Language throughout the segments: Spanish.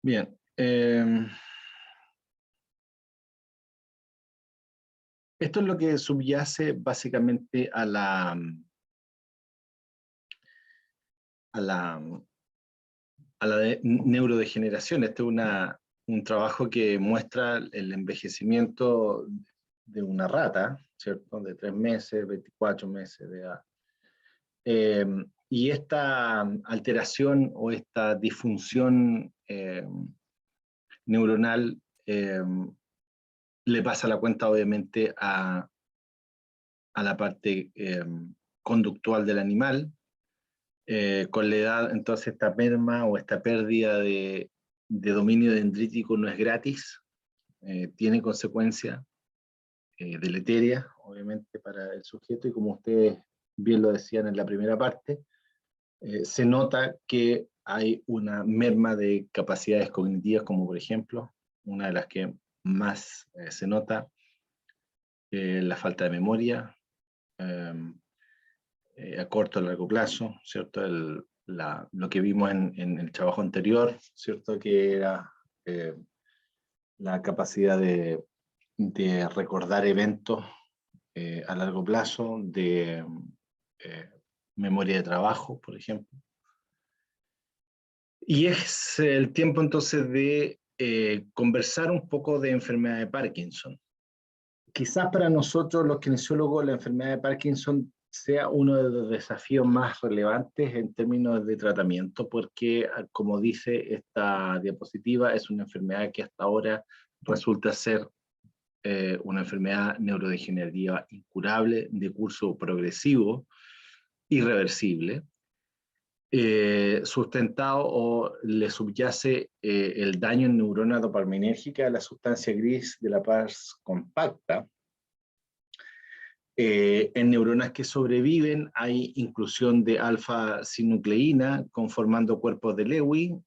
Bien. Esto es lo que subyace básicamente a la, neurodegeneración. Este es un trabajo que muestra el envejecimiento de una rata, ¿cierto? De 3 meses, 24 meses de edad. Y esta alteración o esta disfunción neuronal le pasa la cuenta obviamente a la parte conductual del animal. Con la edad, entonces, esta merma o esta pérdida de dominio dendrítico no es gratis, tiene consecuencias deleterias, obviamente, para el sujeto, y como ustedes bien lo decían en la primera parte, se nota que hay una merma de capacidades cognitivas, como por ejemplo, una de las que más se nota, la falta de memoria, a corto o largo plazo, ¿cierto? Lo que vimos en el trabajo anterior, ¿cierto? Que era la capacidad de recordar eventos a largo plazo, de memoria de trabajo, por ejemplo. Y es el tiempo entonces de conversar un poco de enfermedad de Parkinson. Quizás para nosotros los kinesiólogos la enfermedad de Parkinson sea uno de los desafíos más relevantes en términos de tratamiento, porque como dice esta diapositiva, es una enfermedad que hasta ahora resulta ser una enfermedad neurodegenerativa incurable, de curso progresivo, irreversible, sustentado o le subyace el daño en neurona dopaminérgica, la sustancia gris de la pars compacta. En neuronas que sobreviven hay inclusión de alfa-sinucleína conformando cuerpos de Lewy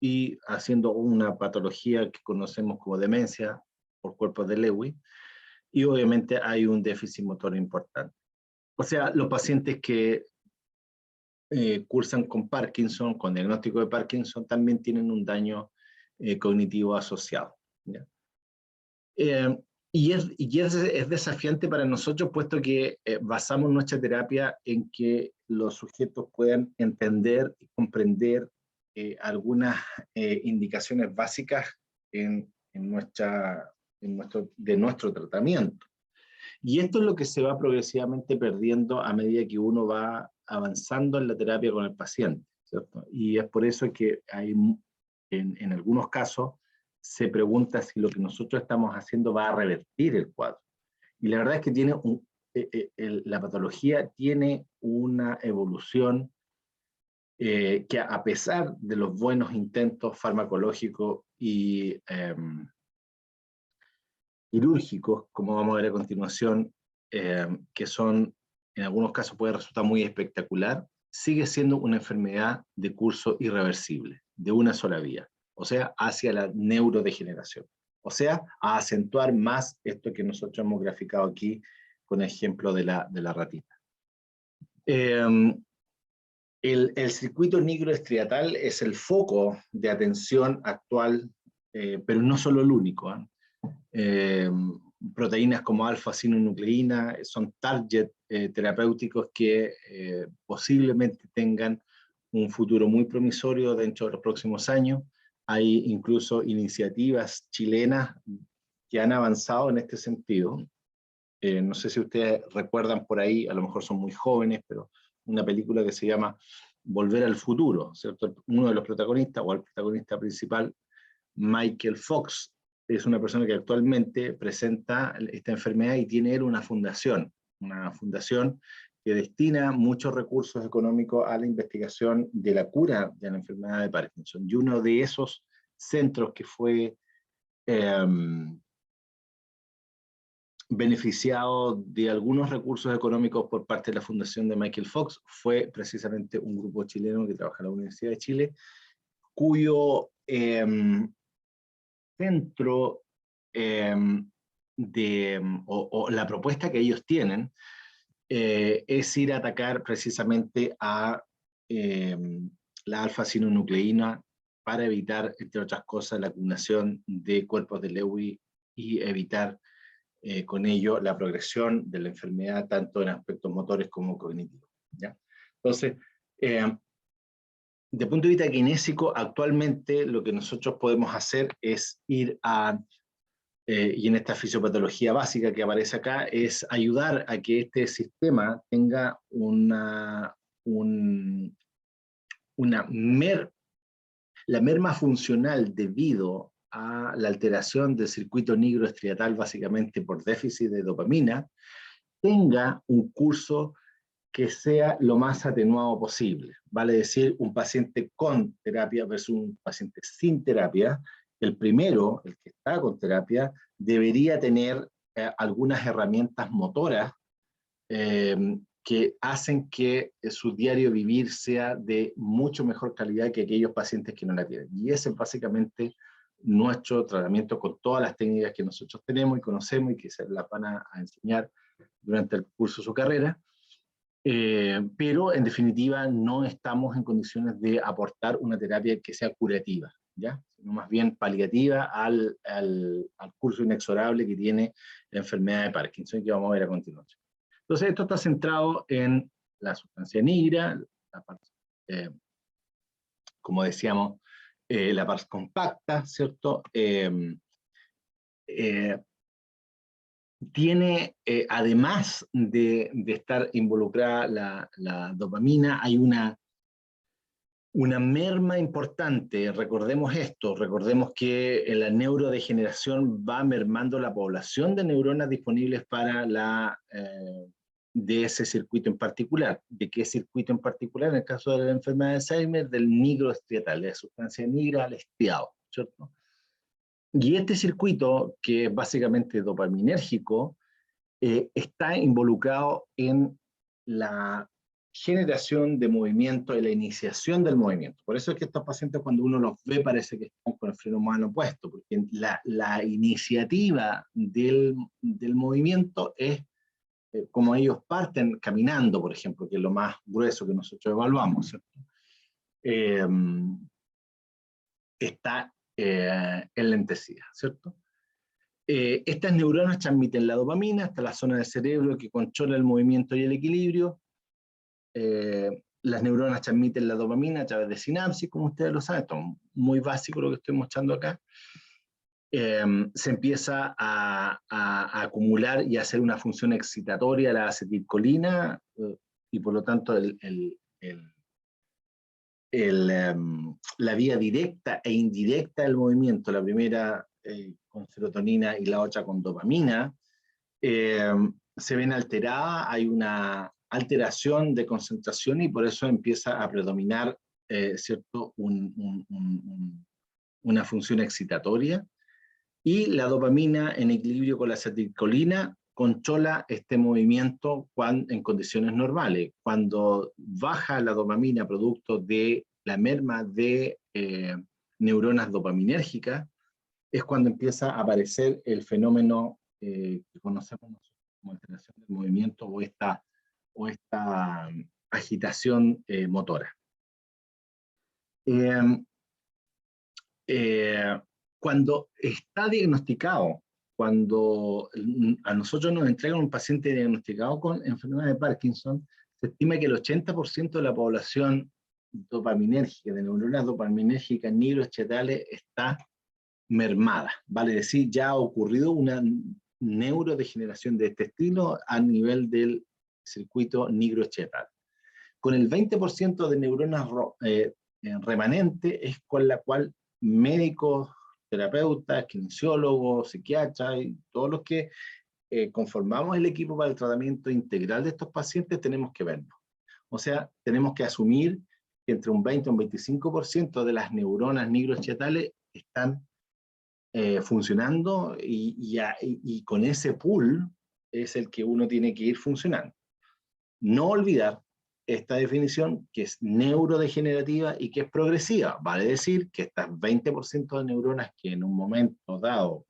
y haciendo una patología que conocemos como demencia por cuerpos de Lewy, y obviamente hay un déficit motor importante. O sea, los pacientes que cursan con Parkinson, con diagnóstico de Parkinson, también tienen un daño cognitivo asociado, ¿ya? Y es desafiante para nosotros, puesto que basamos nuestra terapia en que los sujetos puedan entender y comprender algunas indicaciones básicas de nuestro tratamiento. Y esto es lo que se va progresivamente perdiendo a medida que uno va avanzando en la terapia con el paciente, ¿cierto? Y es por eso que hay, en algunos casos, se pregunta si lo que nosotros estamos haciendo va a revertir el cuadro. Y la verdad es que la patología tiene una evolución que, a pesar de los buenos intentos farmacológicos y quirúrgicos, como vamos a ver a continuación, que son, en algunos casos puede resultar muy espectacular, sigue siendo una enfermedad de curso irreversible, de una sola vía, o sea, hacia la neurodegeneración, o sea, a acentuar más esto que nosotros hemos graficado aquí con el ejemplo de la ratita. El circuito nigroestriatal es el foco de atención actual, pero no solo el único, ¿eh? Proteínas como alfa-sinucleína son target terapéuticos que posiblemente tengan un futuro muy promisorio dentro de los próximos años. Hay incluso iniciativas chilenas que han avanzado en este sentido. No sé si ustedes recuerdan por ahí, a lo mejor son muy jóvenes, pero una película que se llama Volver al Futuro, ¿cierto? Uno de los protagonistas, o el protagonista principal, Michael Fox, es una persona que actualmente presenta esta enfermedad y tiene él una fundación que destina muchos recursos económicos a la investigación de la cura de la enfermedad de Parkinson. Y uno de esos centros que fue beneficiado de algunos recursos económicos por parte de la fundación de Michael Fox fue precisamente un grupo chileno que trabaja en la Universidad de Chile, cuyo centro o la propuesta que ellos tienen es ir a atacar precisamente a la alfa-sinucleína para evitar, entre otras cosas, la acumulación de cuerpos de Lewy y evitar con ello la progresión de la enfermedad tanto en aspectos motores como cognitivos, ¿ya? Entonces, de punto de vista kinésico, actualmente lo que nosotros podemos hacer es ir a, y en esta fisiopatología básica que aparece acá, es ayudar a que este sistema tenga la merma funcional debido a la alteración del circuito nigroestriatal, básicamente por déficit de dopamina, tenga un curso que sea lo más atenuado posible. Vale decir, un paciente con terapia versus un paciente sin terapia. El primero, el que está con terapia, debería tener algunas herramientas motoras que hacen que su diario vivir sea de mucho mejor calidad que aquellos pacientes que no la tienen. Y ese es básicamente nuestro tratamiento con todas las técnicas que nosotros tenemos y conocemos y que se las van a enseñar durante el curso de su carrera. Pero en definitiva no estamos en condiciones de aportar una terapia que sea curativa, ¿ya? Sino más bien paliativa al curso inexorable que tiene la enfermedad de Parkinson, que vamos a ver a continuación. Entonces esto está centrado en la sustancia negra, la parte, como decíamos, la parte compacta, ¿cierto? Tiene, además de estar involucrada la dopamina, hay una merma importante. Recordemos esto, recordemos que la neurodegeneración va mermando la población de neuronas disponibles para de ese circuito en particular. ¿De qué circuito en particular? En el caso de la enfermedad de Alzheimer, del nigroestriatal, de la sustancia negra al estriado, ¿cierto? Y este circuito, que es básicamente dopaminérgico, está involucrado en la generación de movimiento, en la iniciación del movimiento. Por eso es que estos pacientes, cuando uno los ve, parece que están con el freno humano puesto, porque la iniciativa del movimiento es como ellos parten caminando, por ejemplo, que es lo más grueso que nosotros evaluamos, ¿cierto? Está enlentecida, ¿cierto? Estas neuronas transmiten la dopamina hasta la zona del cerebro que controla el movimiento y el equilibrio. Las neuronas transmiten la dopamina a través de sinapsis, como ustedes lo saben, esto es muy básico lo que estoy mostrando acá. Se empieza a acumular y a hacer una función excitatoria la acetilcolina, y por lo tanto la vía directa e indirecta del movimiento, la primera con serotonina y la otra con dopamina, se ven alteradas, hay una alteración de concentración y por eso empieza a predominar ¿cierto? Una función excitatoria, y la dopamina en equilibrio con la acetilcolina controla este movimiento en condiciones normales. Cuando baja la dopamina producto de la merma de neuronas dopaminérgicas, es cuando empieza a aparecer el fenómeno que conocemos como alteración del movimiento o esta agitación motora. Cuando está diagnosticado, cuando a nosotros nos entregan un paciente diagnosticado con enfermedad de Parkinson, se estima que el 80% de la población dopaminérgica, de neuronas dopaminérgicas nigroestriatales, está mermada. Vale decir, ya ha ocurrido una neurodegeneración de este estilo a nivel del circuito nigroestriatal. Con el 20% de neuronas remanente es con la cual médicos, terapeutas, kinesiólogos, psiquiatras y todos los que conformamos el equipo para el tratamiento integral de estos pacientes tenemos que verlo. O sea, tenemos que asumir que entre un 20 y un 25% de las neuronas nigroestriatales están funcionando y con ese pool es el que uno tiene que ir funcionando. No olvidar esta definición que es neurodegenerativa y que es progresiva. Vale decir que estas 20% de neuronas que en un momento dado,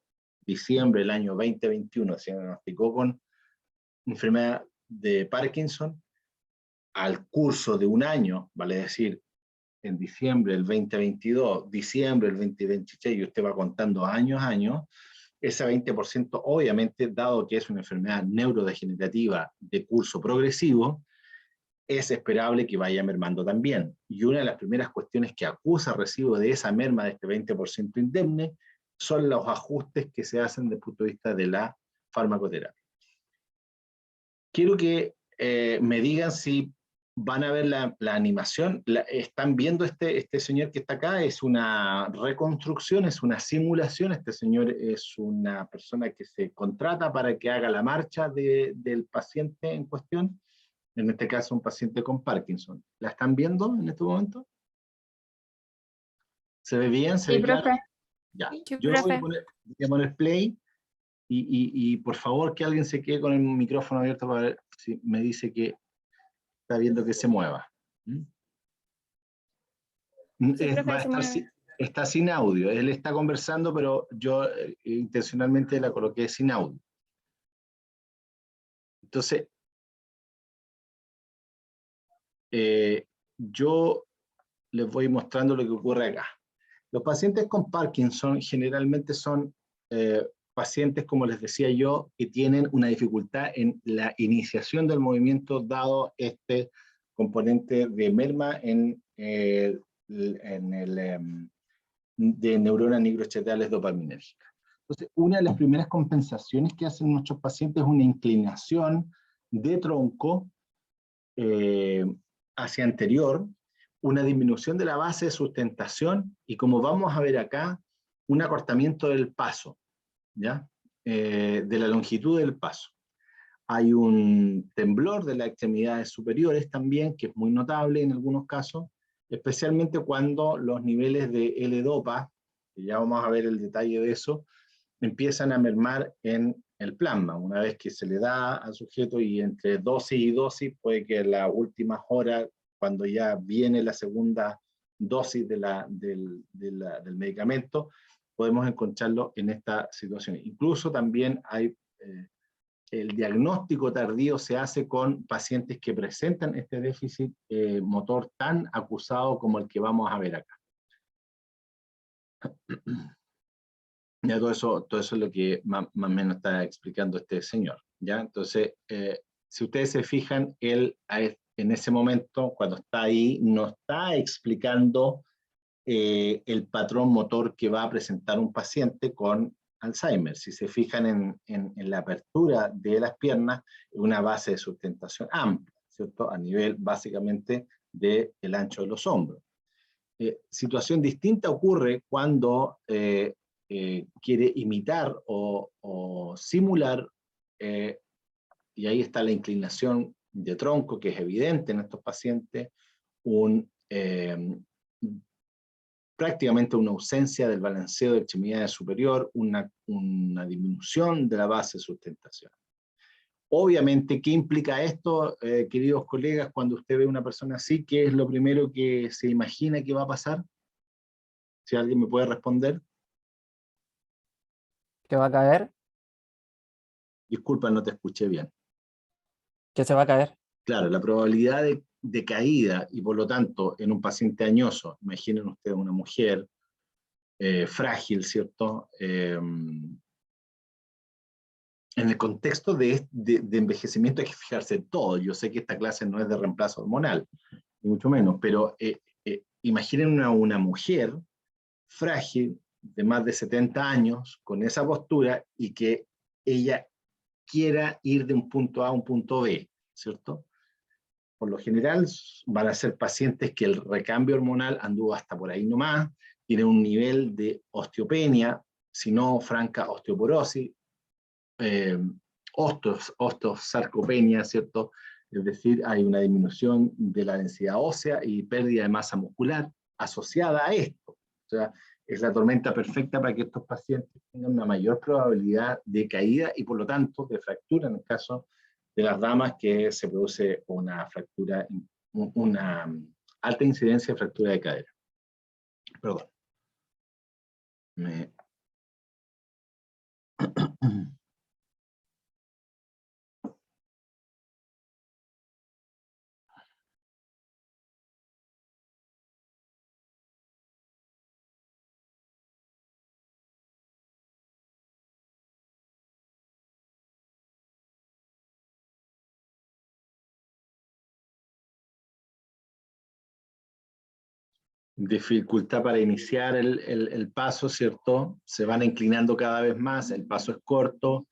diciembre del año 2021, se diagnosticó con enfermedad de Parkinson, al curso de un año, vale decir, en diciembre del 2022, diciembre del 2023, y usted va contando años a años, ese 20%, obviamente, dado que es una enfermedad neurodegenerativa de curso progresivo, es esperable que vaya mermando también. Y una de las primeras cuestiones que acusa recibo de esa merma de este 20% indemne son los ajustes que se hacen desde el punto de vista de la farmacoterapia. Quiero que me digan si van a ver la animación. Están viendo este señor que está acá, es una reconstrucción, es una simulación. Este señor es una persona que se contrata para que haga la marcha del paciente en cuestión, en este caso un paciente con Parkinson. ¿La están viendo en este momento? ¿Se ve bien? ¿Se Sí, ve claro? profe. Ya. Sí, Yo profe. voy a poner play y por favor que alguien se quede con el micrófono abierto para ver si me dice que está viendo que se mueva. Sí, profe, Va a se estar mueve. está sin audio. Él está conversando, pero yo intencionalmente la coloqué sin audio. Entonces, yo les voy mostrando lo que ocurre acá. Los pacientes con Parkinson generalmente son pacientes, como les decía yo, que tienen una dificultad en la iniciación del movimiento dado este componente de merma de neuronas nigroestriatales dopaminérgicas. Entonces, una de las primeras compensaciones que hacen nuestros pacientes es una inclinación de tronco hacia anterior, una disminución de la base de sustentación y, como vamos a ver acá, un acortamiento del paso, ¿ya? De la longitud del paso. Hay un temblor de las extremidades superiores también, que es muy notable en algunos casos, especialmente cuando los niveles de L-Dopa, que ya vamos a ver el detalle de eso, empiezan a mermar en el plasma. Una vez que se le da al sujeto y entre dosis y dosis, puede que en las últimas horas, cuando ya viene la segunda dosis del medicamento, podemos encontrarlo en esta situación. Incluso también hay el diagnóstico tardío se hace con pacientes que presentan este déficit motor tan acusado como el que vamos a ver acá. Ya todo eso es lo que más o menos está explicando este señor. ¿Ya? Entonces, si ustedes se fijan, él en ese momento, cuando está ahí, no está explicando el patrón motor que va a presentar un paciente con Alzheimer. Si se fijan en la apertura de las piernas, una base de sustentación amplia, ¿cierto? A nivel básicamente del ancho de los hombros. Situación distinta ocurre cuando quiere imitar o simular, y ahí está la inclinación de tronco, que es evidente en estos pacientes, prácticamente una ausencia del balanceo de extremidades superior, una disminución de la base de sustentación. Obviamente, ¿qué implica esto, queridos colegas, cuando usted ve a una persona así? ¿Qué es lo primero que se imagina que va a pasar? Si alguien me puede responder. Que va a caer, Disculpa, no te escuché bien. que se va a caer. Claro, la probabilidad de caída y por lo tanto en un paciente añoso, imaginen ustedes una mujer frágil, ¿cierto? En el contexto de envejecimiento hay que fijarse en todo. Yo sé que esta clase no es de reemplazo hormonal, ni mucho menos, pero imaginen una mujer frágil de más de 70 años con esa postura y que ella quiera ir de un punto A a un punto B, ¿cierto? Por lo general van a ser pacientes que el recambio hormonal anduvo hasta por ahí nomás, tienen un nivel de osteopenia, si no franca osteoporosis, osteosarcopenia, ¿cierto? Es decir, hay una disminución de la densidad ósea y pérdida de masa muscular asociada a esto. O sea, es la tormenta perfecta para que estos pacientes tengan una mayor probabilidad de caída y por lo tanto de fractura en el caso de las damas, que se produce una fractura, una alta incidencia de fractura de cadera. Perdón. dificultad para iniciar el paso, ¿cierto? Se van inclinando cada vez más, el paso es corto.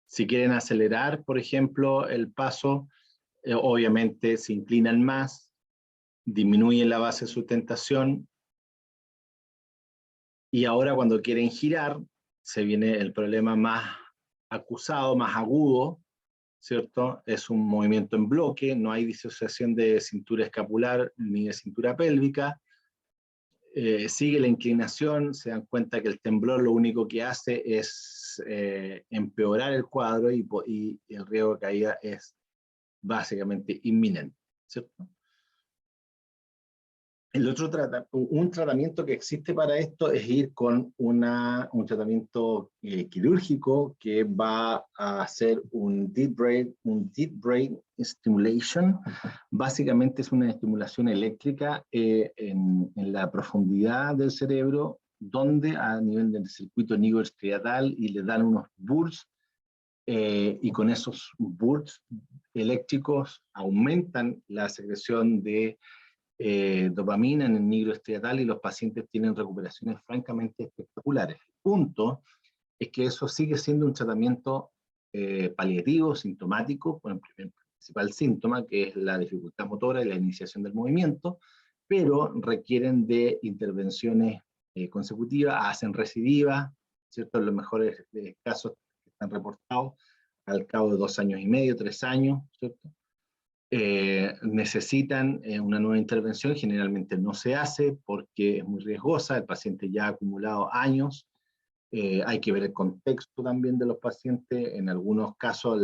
Si quieren acelerar, por ejemplo, el paso, obviamente se inclinan más, disminuyen la base de sustentación, y ahora cuando quieren girar, se viene el problema más acusado, más agudo, ¿cierto? Es un movimiento en bloque, no hay disociación de cintura escapular ni de cintura pélvica, sigue la inclinación, se dan cuenta que el temblor lo único que hace es empeorar el cuadro y el riesgo de caída es básicamente inminente, ¿cierto? Un tratamiento que existe para esto es ir con un tratamiento quirúrgico que va a hacer un deep brain stimulation. Básicamente es una estimulación eléctrica en la profundidad del cerebro, donde a nivel del circuito nigroestriatal, y le dan unos bursts, y con esos bursts eléctricos aumentan la secreción de dopamina en el nigroestriatal, y los pacientes tienen recuperaciones francamente espectaculares. El punto es que eso sigue siendo un tratamiento paliativo, sintomático, con el principal síntoma, que es la dificultad motora y la iniciación del movimiento, pero requieren de intervenciones consecutivas, hacen recidivas, ¿cierto? En los mejores casos que están reportados, al cabo de 2 años y medio, 3 años, ¿cierto? Necesitan una nueva intervención, generalmente no se hace porque es muy riesgosa, el paciente ya ha acumulado años, hay que ver el contexto también de los pacientes, en algunos casos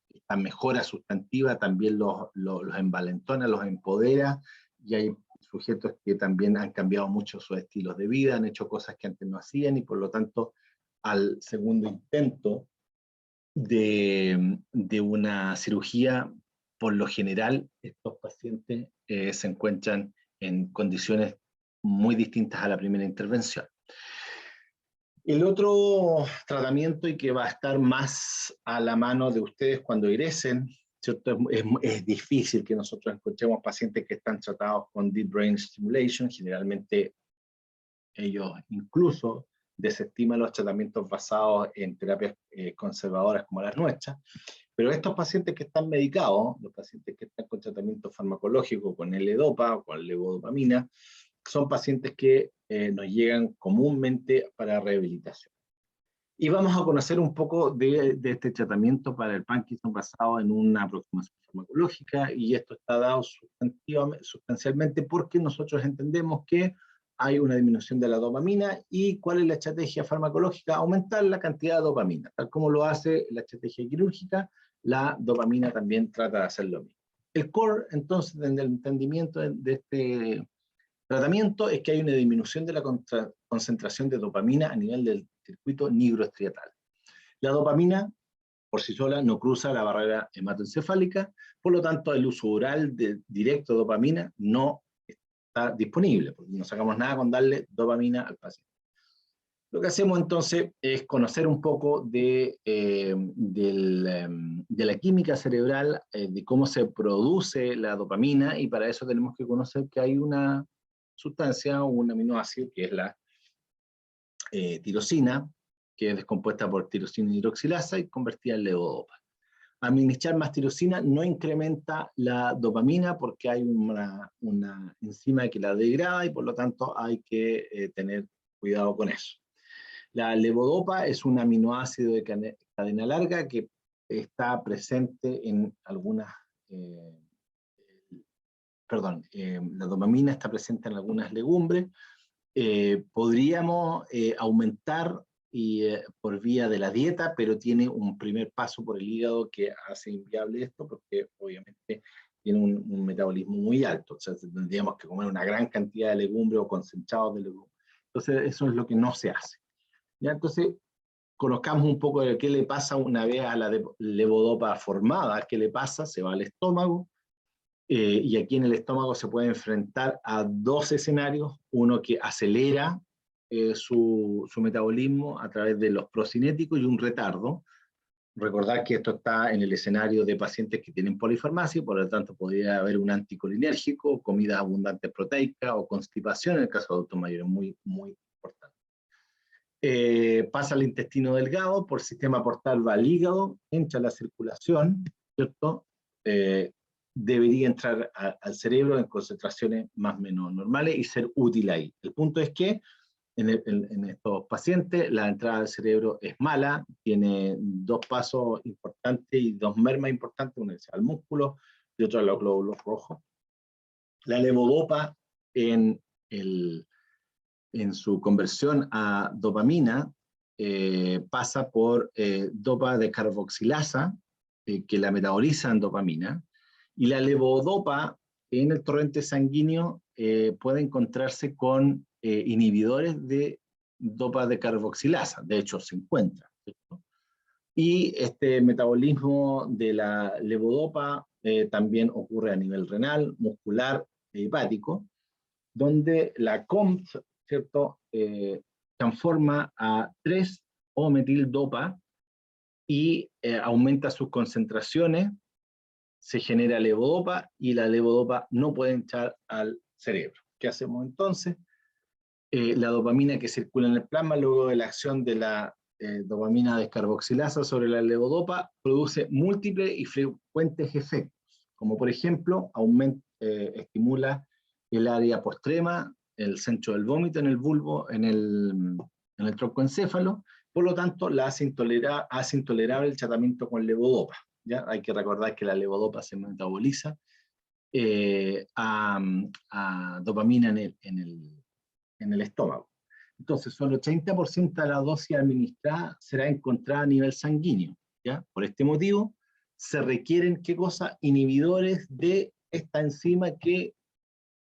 esta mejora sustantiva también los envalentona, los empodera, y hay sujetos que también han cambiado mucho sus estilos de vida, han hecho cosas que antes no hacían, y por lo tanto al segundo intento de una cirugía, por lo general, estos pacientes se encuentran en condiciones muy distintas a la primera intervención. El otro tratamiento, y que va a estar más a la mano de ustedes cuando egresen, ¿cierto? Es difícil que nosotros encontremos pacientes que están tratados con Deep Brain Stimulation. Generalmente ellos incluso desestiman los tratamientos basados en terapias conservadoras como las nuestras. Pero estos pacientes que están medicados, los pacientes que están con tratamiento farmacológico, con L-Dopa o con levodopamina, son pacientes que nos llegan comúnmente para rehabilitación. Y vamos a conocer un poco de este tratamiento para el Parkinson basado en una aproximación farmacológica, y esto está dado sustancialmente porque nosotros entendemos que hay una disminución de la dopamina, y ¿cuál es la estrategia farmacológica? Aumentar la cantidad de dopamina. Tal como lo hace la estrategia quirúrgica, la dopamina también trata de hacer lo mismo. El core, entonces, del entendimiento de este tratamiento es que hay una disminución de la concentración de dopamina a nivel del circuito nigroestriatal. La dopamina por sí sola no cruza la barrera hematoencefálica, por lo tanto el uso oral directo de dopamina no está disponible, porque no sacamos nada con darle dopamina al paciente. Lo que hacemos entonces es conocer un poco de la química cerebral, de cómo se produce la dopamina, y para eso tenemos que conocer que hay una sustancia, un aminoácido, que es la tirosina, que es descompuesta por tirosina hidroxilasa y convertida en levodopa. Administrar más tirosina no incrementa la dopamina porque hay una enzima que la degrada, y por lo tanto hay que tener cuidado con eso. La levodopa es un aminoácido de cadena larga que está presente en algunas, la dopamina está presente en algunas legumbres. Podríamos aumentar por vía de la dieta, pero tiene un primer paso por el hígado que hace inviable esto, porque obviamente tiene un metabolismo muy alto. O sea, tendríamos que comer una gran cantidad de legumbres o concentrados de legumbres. Entonces, eso es lo que no se hace. ¿Ya? Entonces, conozcamos un poco de qué le pasa una vez a la levodopa formada. ¿Qué le pasa? Se va al estómago, y aquí en el estómago se puede enfrentar a 2 escenarios: uno que acelera su metabolismo a través de los procinéticos, y un retardo. Recordar que esto está en el escenario de pacientes que tienen polifarmacia, por lo tanto podría haber un anticolinérgico, comidas abundantes proteicas o constipación en el caso de adultos mayores, muy, muy importante. Pasa al intestino delgado, por sistema portal va al hígado, entra a la circulación, ¿cierto? Debería entrar al cerebro en concentraciones más o menos normales y ser útil ahí. El punto es que en estos pacientes la entrada al cerebro es mala, tiene dos pasos importantes y dos mermas importantes, uno es al músculo y otro a los glóbulos rojos. La levodopa en su conversión a dopamina pasa por dopa de carboxilasa, que la metaboliza en dopamina, y la levodopa en el torrente sanguíneo puede encontrarse con inhibidores de dopa de carboxilasa, de hecho se encuentra, ¿cierto? Y este metabolismo de la levodopa también ocurre a nivel renal, muscular e hepático, donde la COMT, ¿cierto? Transforma a 3-O-metildopa y aumenta sus concentraciones, se genera levodopa y la levodopa no puede entrar al cerebro. ¿Qué hacemos entonces? La dopamina que circula en el plasma luego de la acción de la dopamina descarboxilasa sobre la levodopa produce múltiples y frecuentes efectos, como por ejemplo estimula el área postrema, el centro del vómito en el bulbo, en el troncoencéfalo, por lo tanto hace intolerable el tratamiento con levodopa. ¿Ya? Hay que recordar que la levodopa se metaboliza a dopamina en el estómago. Entonces, solo el 30% de la dosis administrada será encontrada a nivel sanguíneo. ¿Ya? Por este motivo, se requieren, ¿qué cosa? Inhibidores de esta enzima que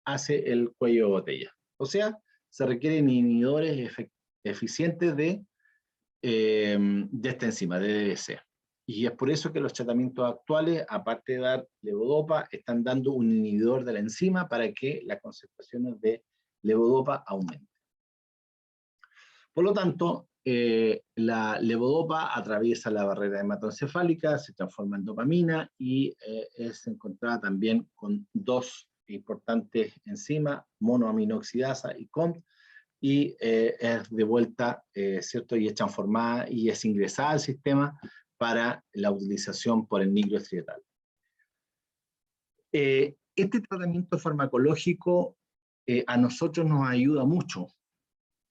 hace el cuello de botella. O sea, se requieren inhibidores eficientes de esta enzima, de DDC. Y es por eso que los tratamientos actuales, aparte de dar levodopa, están dando un inhibidor de la enzima para que las concentraciones de levodopa aumenten. Por lo tanto, la levodopa atraviesa la barrera hematoencefálica, se transforma en dopamina y es encontrada también con dos importantes enzimas, monoaminoxidasa y COMT, y es de vuelta, ¿cierto? Y es transformada y es ingresada al sistema para la utilización por el nigroestriatal. Este tratamiento farmacológico a nosotros nos ayuda mucho.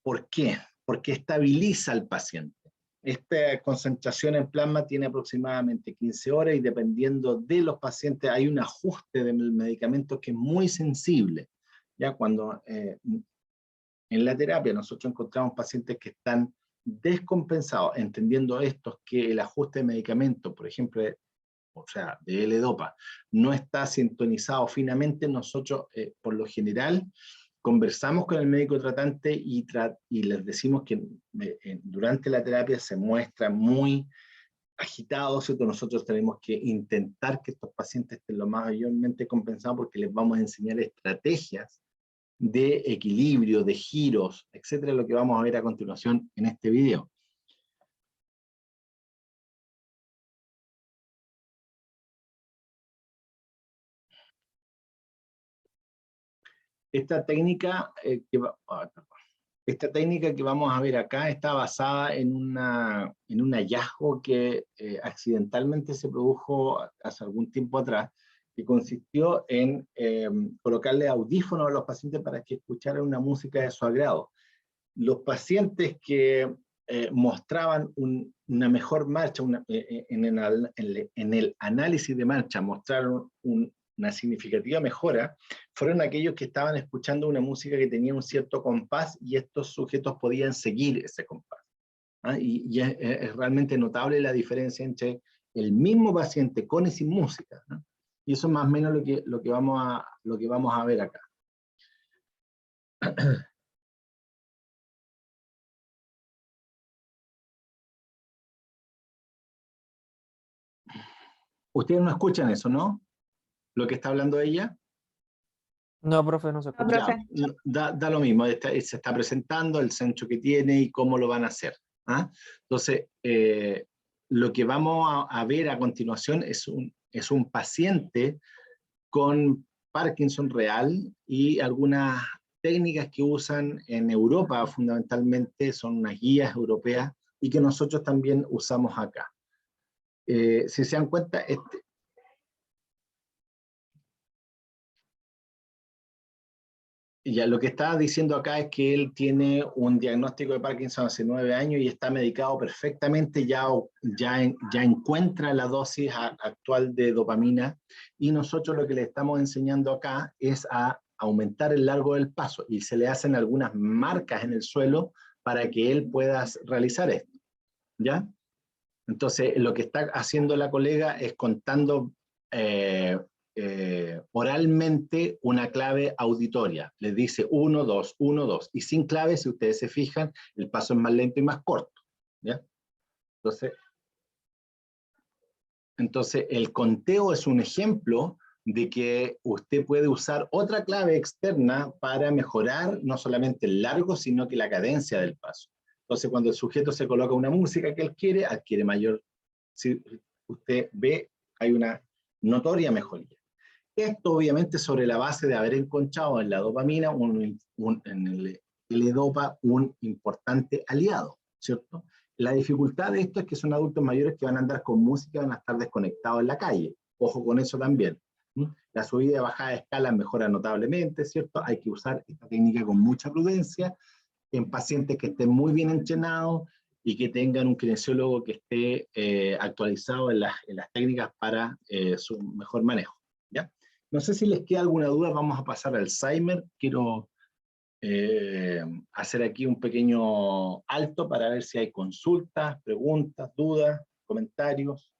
¿Por qué? Porque estabiliza al paciente. Esta concentración en plasma tiene aproximadamente 15 horas y dependiendo de los pacientes hay un ajuste del medicamento que es muy sensible. Ya cuando en la terapia nosotros encontramos pacientes que están descompensados, entendiendo estos que el ajuste de medicamento, por ejemplo, o sea, de L-Dopa, no está sintonizado finamente, nosotros por lo general conversamos con el médico tratante y les decimos que durante la terapia se muestra muy agitado, ¿cierto? Nosotros tenemos que intentar que estos pacientes estén lo más mayormente compensados porque les vamos a enseñar estrategias de equilibrio, de giros, etcétera, lo que vamos a ver a continuación en este video. Esta técnica, esta técnica que vamos a ver acá está basada en un hallazgo que accidentalmente se produjo hace algún tiempo atrás, que consistió en colocarle audífonos a los pacientes para que escucharan una música de su agrado. Los pacientes que mostraban una mejor marcha, en el análisis de marcha, mostraron una significativa mejora, fueron aquellos que estaban escuchando una música que tenía un cierto compás y estos sujetos podían seguir ese compás. ¿Ah? Y es realmente notable la diferencia entre el mismo paciente con y sin música, ¿no? Y eso es más o menos lo que vamos a ver acá. Ustedes no escuchan eso, ¿no? Lo que está hablando ella. No, profe, no se escucha. Ya, da lo mismo, se está presentando el centro que tiene y cómo lo van a hacer. ¿Ah? Entonces, lo que vamos a ver a continuación es un paciente con Parkinson real y algunas técnicas que usan en Europa fundamentalmente, son unas guías europeas y que nosotros también usamos acá. Si se dan cuenta, ya lo que estaba diciendo acá es que él tiene un diagnóstico de Parkinson hace 9 años y está medicado perfectamente, ya encuentra la dosis actual de dopamina, y nosotros lo que le estamos enseñando acá es a aumentar el largo del paso, y se le hacen algunas marcas en el suelo para que él pueda realizar esto, ¿ya? Entonces, lo que está haciendo la colega es contando oralmente una clave auditoria. Les dice 1, 2, 1, 2. Y sin clave, si ustedes se fijan, el paso es más lento y más corto, ¿ya? Entonces, el conteo es un ejemplo de que usted puede usar otra clave externa para mejorar no solamente el largo, sino que la cadencia del paso. Entonces, cuando el sujeto se coloca una música que él quiere, adquiere mayor. Si usted ve, hay una notoria mejoría. Esto obviamente sobre la base de haber encontrado en la dopamina, en el L-Dopa, un importante aliado, ¿cierto? La dificultad de esto es que son adultos mayores que van a andar con música, van a estar desconectados en la calle. Ojo con eso también. La subida y bajada de escala mejora notablemente, ¿cierto? Hay que usar esta técnica con mucha prudencia en pacientes que estén muy bien entrenados y que tengan un kinesiólogo que esté actualizado en las técnicas para su mejor manejo, ¿ya? No sé si les queda alguna duda, vamos a pasar al Alzheimer. Quiero hacer aquí un pequeño alto para ver si hay consultas, preguntas, dudas, comentarios.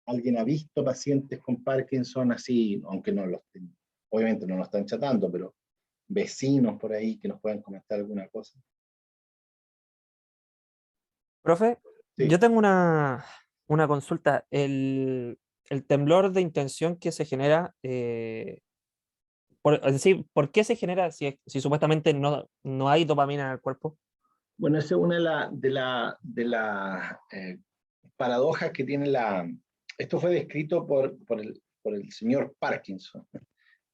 ¿Alguien ha visto pacientes con Parkinson así, aunque no los obviamente no nos están chatando, pero vecinos por ahí que nos puedan comentar alguna cosa? Profe, Sí. yo tengo una consulta. El temblor de intención que se genera, es decir, ¿por qué se genera si supuestamente no hay dopamina en el cuerpo? Bueno, esa es una de las paradojas que tiene la. Esto fue descrito por el señor Parkinson,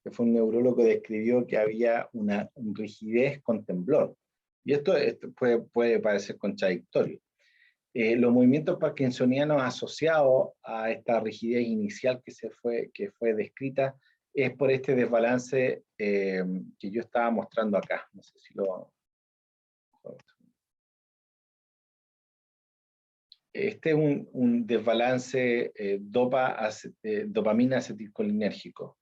que fue un neurólogo que describió que había una rigidez con temblor. Y esto puede parecer contradictorio. Los movimientos parkinsonianos asociados a esta rigidez inicial que fue descrita es por este desbalance que yo estaba mostrando acá. No sé si lo. Este es un desbalance dopamina acetilcolinérgico.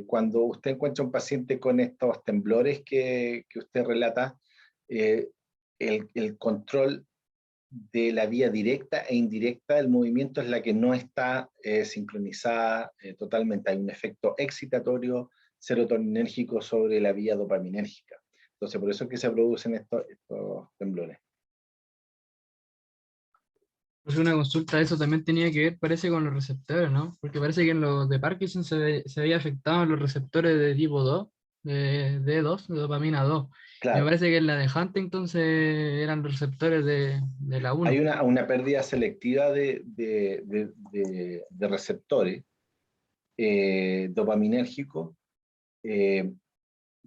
Cuando usted encuentra un paciente con estos temblores que usted relata, el control de la vía directa e indirecta del movimiento es la que no está sincronizada totalmente. Hay un efecto excitatorio serotoninérgico sobre la vía dopaminérgica. Entonces, por eso es que se producen estos temblores. Pues una consulta, eso también tenía que ver, parece, con los receptores, ¿no? Porque parece que en los de Parkinson se había afectado en los receptores de tipo 2, de D2, de dopamina 2. Y me Claro, parece que en la de Huntington eran los receptores de la 1. hay una pérdida selectiva de receptores dopaminérgicos,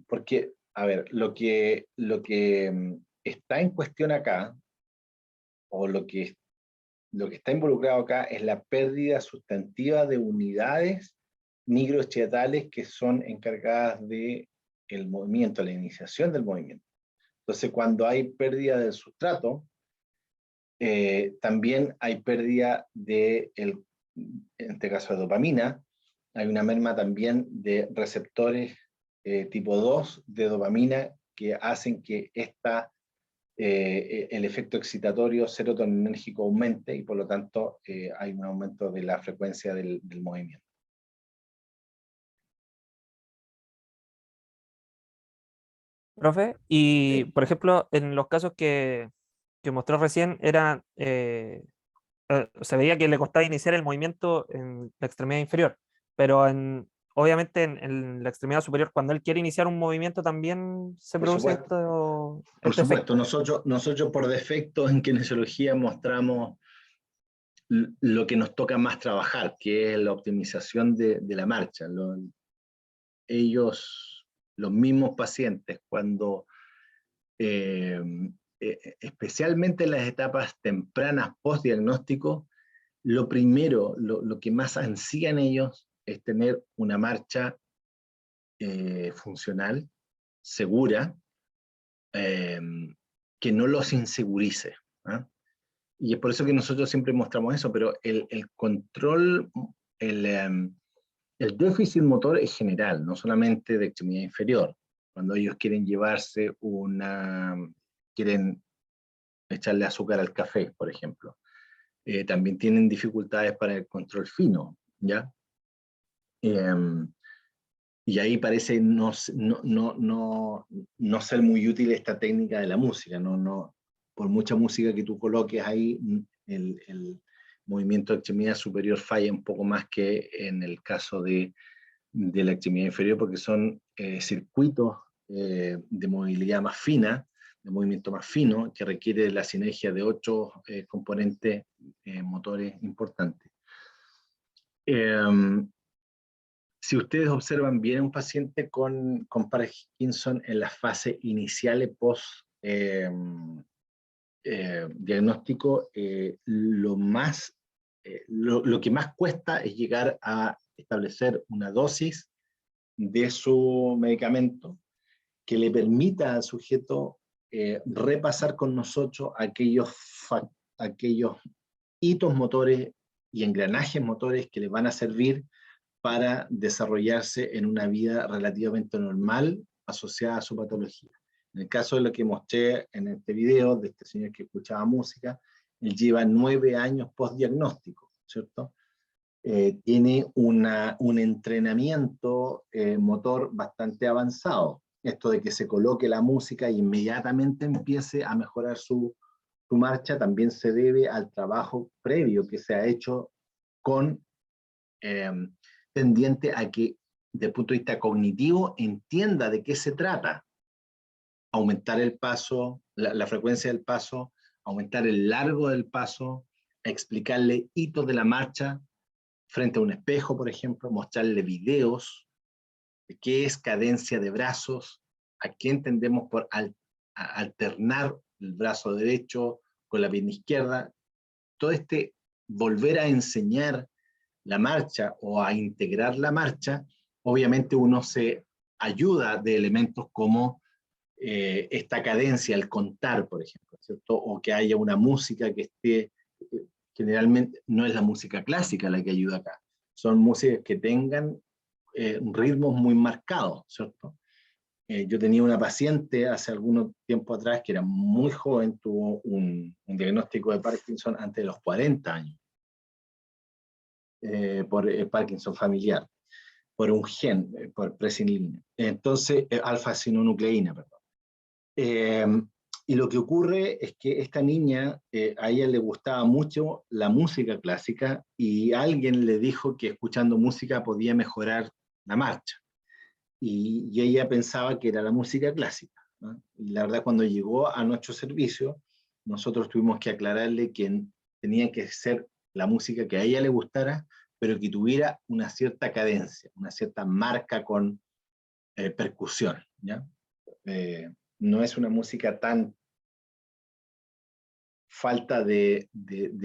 porque, a ver, lo que está en cuestión acá, o lo que está involucrado acá, es la pérdida sustantiva de unidades nigroestriatales que son encargadas de el movimiento, la iniciación del movimiento. Entonces, cuando hay pérdida del sustrato, también hay pérdida en este caso de dopamina, hay una merma también de receptores tipo 2 de dopamina que hacen que el efecto excitatorio serotoninérgico aumente y por lo tanto hay un aumento de la frecuencia del movimiento. Profe, y Sí. por ejemplo, en los casos que mostró recién, se veía que le costaba iniciar el movimiento en la extremidad inferior, pero obviamente en la extremidad superior, cuando él quiere iniciar un movimiento, también se Por produce supuesto, por este supuesto. efecto. Nosotros por defecto en kinesiología mostramos lo que nos toca más trabajar, que es la optimización de la marcha. Ellos, los mismos pacientes, cuando especialmente en las etapas tempranas post-diagnóstico, lo primero, lo que más ansían ellos es tener una marcha funcional, segura, que no los insegurice. ¿Ah? Y es por eso que nosotros siempre mostramos eso, pero el control, el déficit motor es general, no solamente de extremidad inferior. Cuando ellos quieren llevarse quieren echarle azúcar al café, por ejemplo. También tienen dificultades para el control fino, ¿ya? Y ahí parece no ser muy útil esta técnica de la música, por mucha música que tú coloques ahí, el movimiento de extremidad superior falla un poco más que en el caso de la extremidad inferior, porque son circuitos de movilidad más fina, de movimiento más fino, que requiere la sinergia de 8 componentes motores importantes. Si ustedes observan bien un paciente con Parkinson en las fases iniciales post diagnóstico, lo que más cuesta es llegar a establecer una dosis de su medicamento que le permita al sujeto repasar con nosotros aquellos hitos motores y engranajes motores que le van a servir para desarrollarse en una vida relativamente normal asociada a su patología. En el caso de lo que mostré en este video, de este señor que escuchaba música, él lleva 9 años post-diagnóstico, ¿cierto? Tiene un entrenamiento motor bastante avanzado. Esto de que se coloque la música e inmediatamente empiece a mejorar su marcha también se debe al trabajo previo que se ha hecho con tendiente a que, desde el punto de vista cognitivo, entienda de qué se trata. Aumentar el paso, la frecuencia del paso, aumentar el largo del paso, explicarle hitos de la marcha frente a un espejo, por ejemplo, mostrarle videos de qué es cadencia de brazos, a qué entendemos por alternar el brazo derecho con la pierna izquierda. Todo volver a enseñar la marcha o a integrar la marcha, obviamente uno se ayuda de elementos como esta cadencia, el contar, por ejemplo, ¿cierto? O que haya una música que esté, generalmente no es la música clásica la que ayuda acá, son músicas que tengan ritmos muy marcados, ¿cierto? Yo tenía una paciente hace algún tiempo atrás que era muy joven, tuvo un diagnóstico de Parkinson antes de los 40 años, por Parkinson familiar, por un gen, por presinilina. Entonces, alfa-sinonucleína, perdón. Y lo que ocurre es que esta niña, a ella le gustaba mucho la música clásica y alguien le dijo que escuchando música podía mejorar la marcha. Y ella pensaba que era la música clásica, ¿no? Y la verdad, cuando llegó a nuestro servicio, nosotros tuvimos que aclararle que tenía que ser la música que a ella le gustara, pero que tuviera una cierta cadencia, una cierta marca con percusión, ¿ya? No es una música tan falta de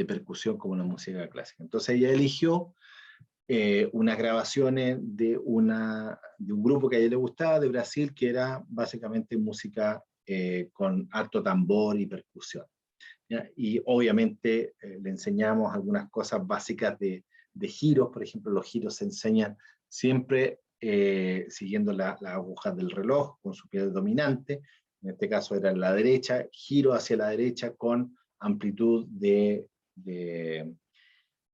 percusión como la música clásica. Entonces ella eligió unas grabaciones de un grupo que a ella le gustaba, de Brasil, que era básicamente música con harto tambor y percusión, ¿ya? Y obviamente le enseñamos algunas cosas básicas de giros. Por ejemplo, los giros se enseñan siempre siguiendo las agujas del reloj con su pie dominante. En este caso era en la derecha, giro hacia la derecha con amplitud de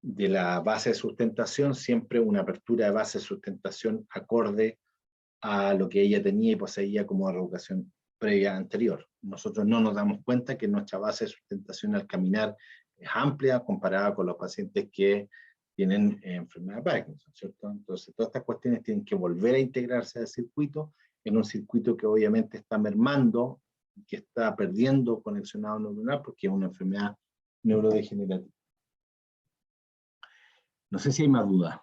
la base de sustentación, siempre una apertura de base de sustentación acorde a lo que ella tenía y poseía como reeducación previa anterior. Nosotros no nos damos cuenta que nuestra base de sustentación al caminar es amplia comparada con los pacientes que tienen enfermedad de Parkinson, ¿cierto? Entonces, todas estas cuestiones tienen que volver a integrarse al circuito, en un circuito que obviamente está mermando, que está perdiendo conexionado neuronal porque es una enfermedad neurodegenerativa. No sé si hay más dudas.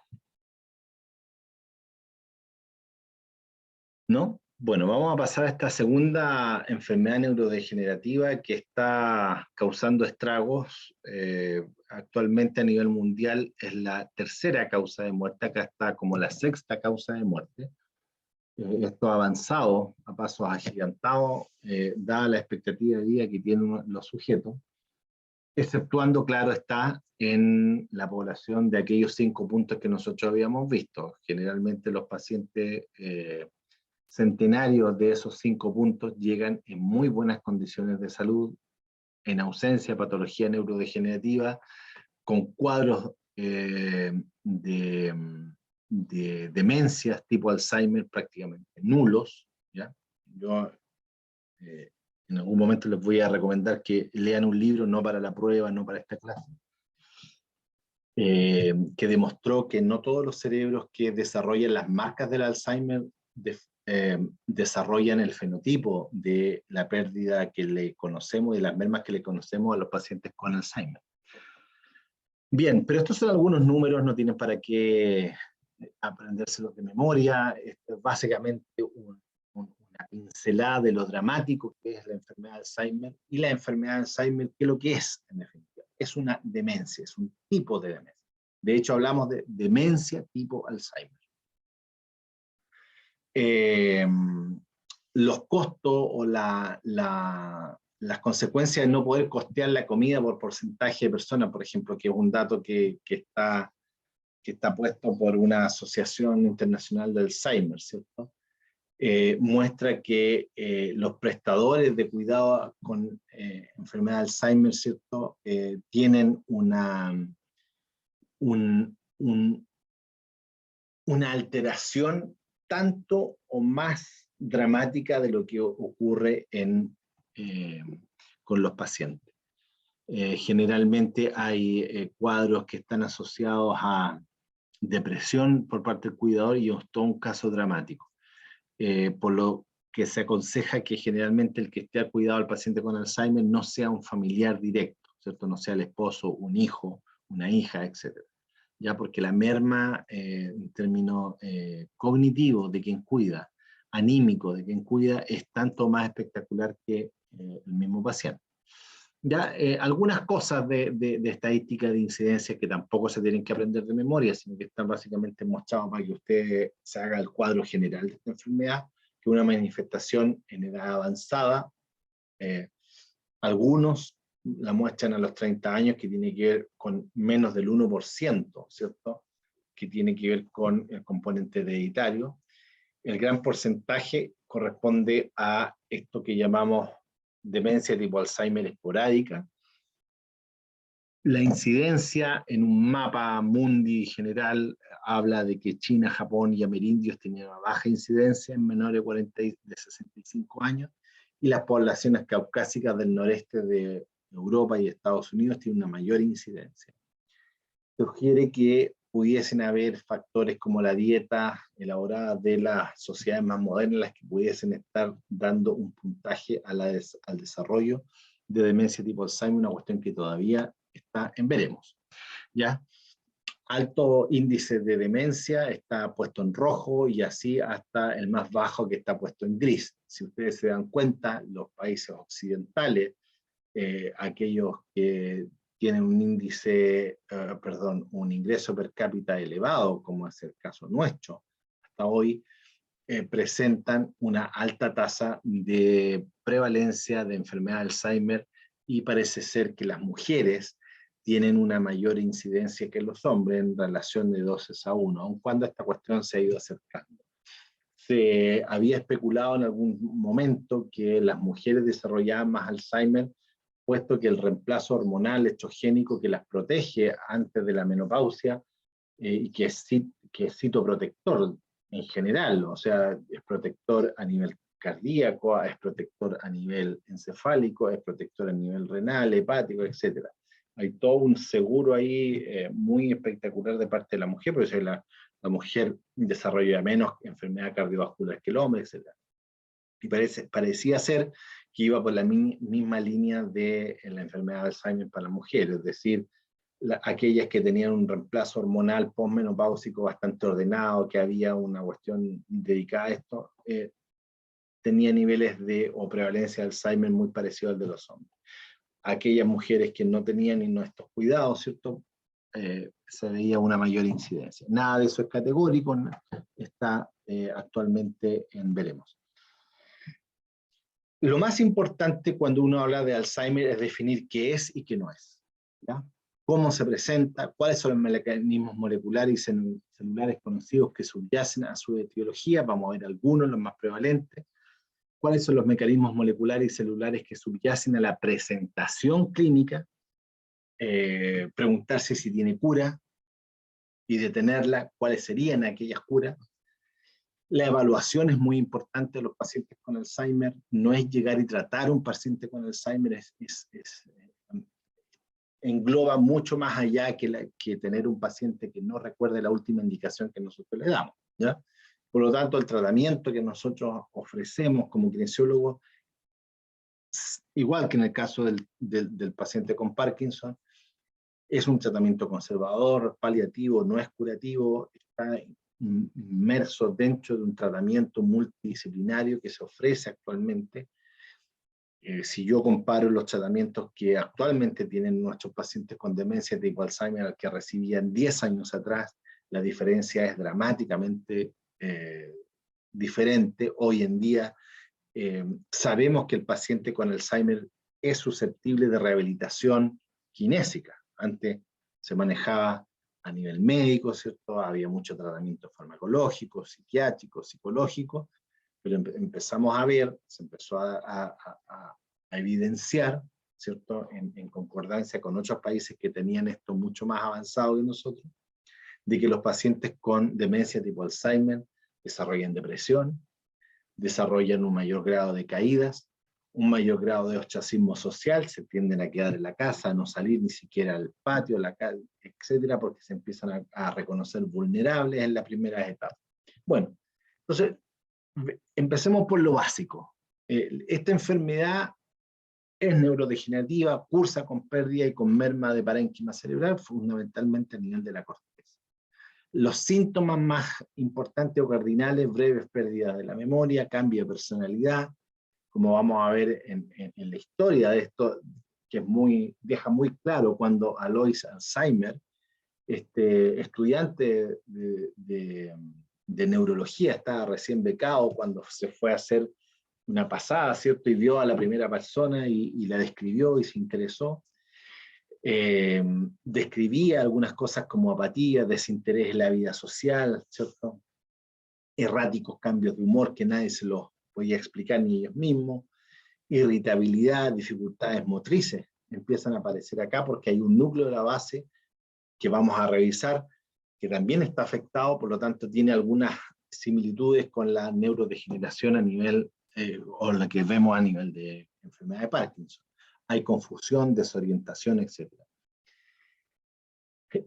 ¿No? Bueno, vamos a pasar a esta segunda enfermedad neurodegenerativa que está causando estragos. Actualmente a nivel mundial es la tercera causa de muerte, acá está como la sexta causa de muerte. Esto ha avanzado a pasos agigantados, dada la expectativa de vida que tienen los sujetos, exceptuando, claro está, en la población de aquellos 5 puntos que nosotros habíamos visto. Generalmente los pacientes centenarios de esos 5 puntos llegan en muy buenas condiciones de salud, en ausencia de patología neurodegenerativa, con cuadros de demencias tipo Alzheimer prácticamente nulos, ¿ya? Yo en algún momento les voy a recomendar que lean un libro, no para la prueba, no para esta clase, que demostró que no todos los cerebros que desarrollan las marcas del Alzheimer desarrollan el fenotipo de la pérdida que le conocemos, de las mermas que le conocemos a los pacientes con Alzheimer. Bien, pero estos son algunos números, no tienen para qué aprendérselos de memoria. Esto es básicamente una pincelada de lo dramático que es la enfermedad de Alzheimer, y la enfermedad de Alzheimer, ¿qué es lo que es en definitiva? Es una demencia, es un tipo de demencia. De hecho, hablamos de demencia tipo Alzheimer. Los costos o las consecuencias de no poder costear la comida por porcentaje de personas, por ejemplo, que es un dato que está puesto por una asociación internacional de Alzheimer, ¿cierto? Muestra que los prestadores de cuidado con enfermedad de Alzheimer, ¿cierto? Tienen una alteración tanto o más dramática de lo que ocurre con los pacientes. Generalmente hay cuadros que están asociados a depresión por parte del cuidador y es todo un caso dramático. Por lo que se aconseja que generalmente el que esté al cuidado del paciente con Alzheimer no sea un familiar directo, ¿cierto? No sea el esposo, un hijo, una hija, etc. Ya porque la merma en términos cognitivos de quien cuida, anímico de quien cuida, es tanto más espectacular que el mismo paciente. Ya, algunas cosas de estadística de incidencia que tampoco se tienen que aprender de memoria, sino que están básicamente mostrados para que usted se haga el cuadro general de esta enfermedad, que es una manifestación en edad avanzada. Algunos la muestran a los 30 años, que tiene que ver con menos del 1%, ¿cierto? Que tiene que ver con el componente hereditario. El gran porcentaje corresponde a esto que llamamos demencia tipo Alzheimer esporádica. La incidencia en un mapa mundi general habla de que China, Japón y amerindios tenían una baja incidencia en menores de 65 años, y las poblaciones caucásicas del noreste de Europa y Estados Unidos tienen una mayor incidencia. Sugiere que pudiesen haber factores como la dieta elaborada de las sociedades más modernas, las que pudiesen estar dando un puntaje al desarrollo de demencia tipo Alzheimer, una cuestión que todavía está en veremos. ¿Ya? Alto índice de demencia está puesto en rojo, y así hasta el más bajo, que está puesto en gris. Si ustedes se dan cuenta, los países occidentales, aquellos que tienen un índice, un ingreso per cápita elevado, como es el caso nuestro, hasta hoy, presentan una alta tasa de prevalencia de enfermedad de Alzheimer, y parece ser que las mujeres tienen una mayor incidencia que los hombres en relación de 12:1, aun cuando esta cuestión se ha ido acercando. Se había especulado en algún momento que las mujeres desarrollaban más Alzheimer, puesto que el reemplazo hormonal estrogénico que las protege antes de la menopausia, y que es citoprotector en general, o sea, es protector a nivel cardíaco, es protector a nivel encefálico, es protector a nivel renal, hepático, etc. Hay todo un seguro ahí muy espectacular de parte de la mujer, porque la mujer desarrolla menos enfermedad cardiovascular que el hombre, etc. Y parecía ser que iba por la misma línea de la enfermedad de Alzheimer para la mujer, es decir, aquellas que tenían un reemplazo hormonal postmenopáusico bastante ordenado, que había una cuestión dedicada a esto, tenía niveles o prevalencia de Alzheimer muy parecido al de los hombres. Aquellas mujeres que no tenían estos cuidados, ¿cierto? Se veía una mayor incidencia. Nada de eso es categórico, está actualmente en veremos. Lo más importante cuando uno habla de Alzheimer es definir qué es y qué no es, ¿ya? Cómo se presenta, cuáles son los mecanismos moleculares y celulares conocidos que subyacen a su etiología, vamos a ver algunos, los más prevalentes, cuáles son los mecanismos moleculares y celulares que subyacen a la presentación clínica, preguntarse si tiene cura y detenerla, cuáles serían aquellas curas. La evaluación es muy importante de los pacientes con Alzheimer, no es llegar y tratar a un paciente con Alzheimer, engloba mucho más allá que tener un paciente que no recuerde la última indicación que nosotros le damos, ¿ya? Por lo tanto, el tratamiento que nosotros ofrecemos como kinesiólogos, igual que en el caso del paciente con Parkinson, es un tratamiento conservador, paliativo, no es curativo, está inmerso dentro de un tratamiento multidisciplinario que se ofrece actualmente. Si yo comparo los tratamientos que actualmente tienen nuestros pacientes con demencia tipo Alzheimer al que recibían 10 años atrás, la diferencia es dramáticamente diferente. Hoy en día sabemos que el paciente con Alzheimer es susceptible de rehabilitación kinésica. Antes se manejaba a nivel médico, ¿cierto? Había mucho tratamiento farmacológico, psiquiátrico, psicológico, pero empezamos a ver, se empezó a evidenciar, ¿cierto? En concordancia con otros países que tenían esto mucho más avanzado que nosotros, de que los pacientes con demencia tipo Alzheimer desarrollan depresión, desarrollan un mayor grado de caídas, un mayor grado de ostracismo social, se tienden a quedar en la casa, a no salir ni siquiera al patio, a la calle, etcétera, porque se empiezan a reconocer vulnerables en las primeras etapas. Bueno, entonces, empecemos por lo básico. Esta enfermedad es neurodegenerativa, cursa con pérdida y con merma de parénquima cerebral, fundamentalmente a nivel de la corteza. Los síntomas más importantes o cardinales, breves pérdidas de la memoria, cambio de personalidad, como vamos a ver en la historia de esto, que deja muy claro cuando Alois Alzheimer, estudiante de neurología, estaba recién becado cuando se fue a hacer una pasada, ¿cierto? Y vio a la primera persona y la describió y se interesó. Describía algunas cosas como apatía, desinterés en la vida social, ¿cierto? Erráticos cambios de humor que nadie se los podía explicar ni ellos mismos, irritabilidad, dificultades motrices empiezan a aparecer acá porque hay un núcleo de la base que vamos a revisar que también está afectado, por lo tanto tiene algunas similitudes con la neurodegeneración a nivel, o la que vemos a nivel de enfermedad de Parkinson. Hay confusión, desorientación, etc.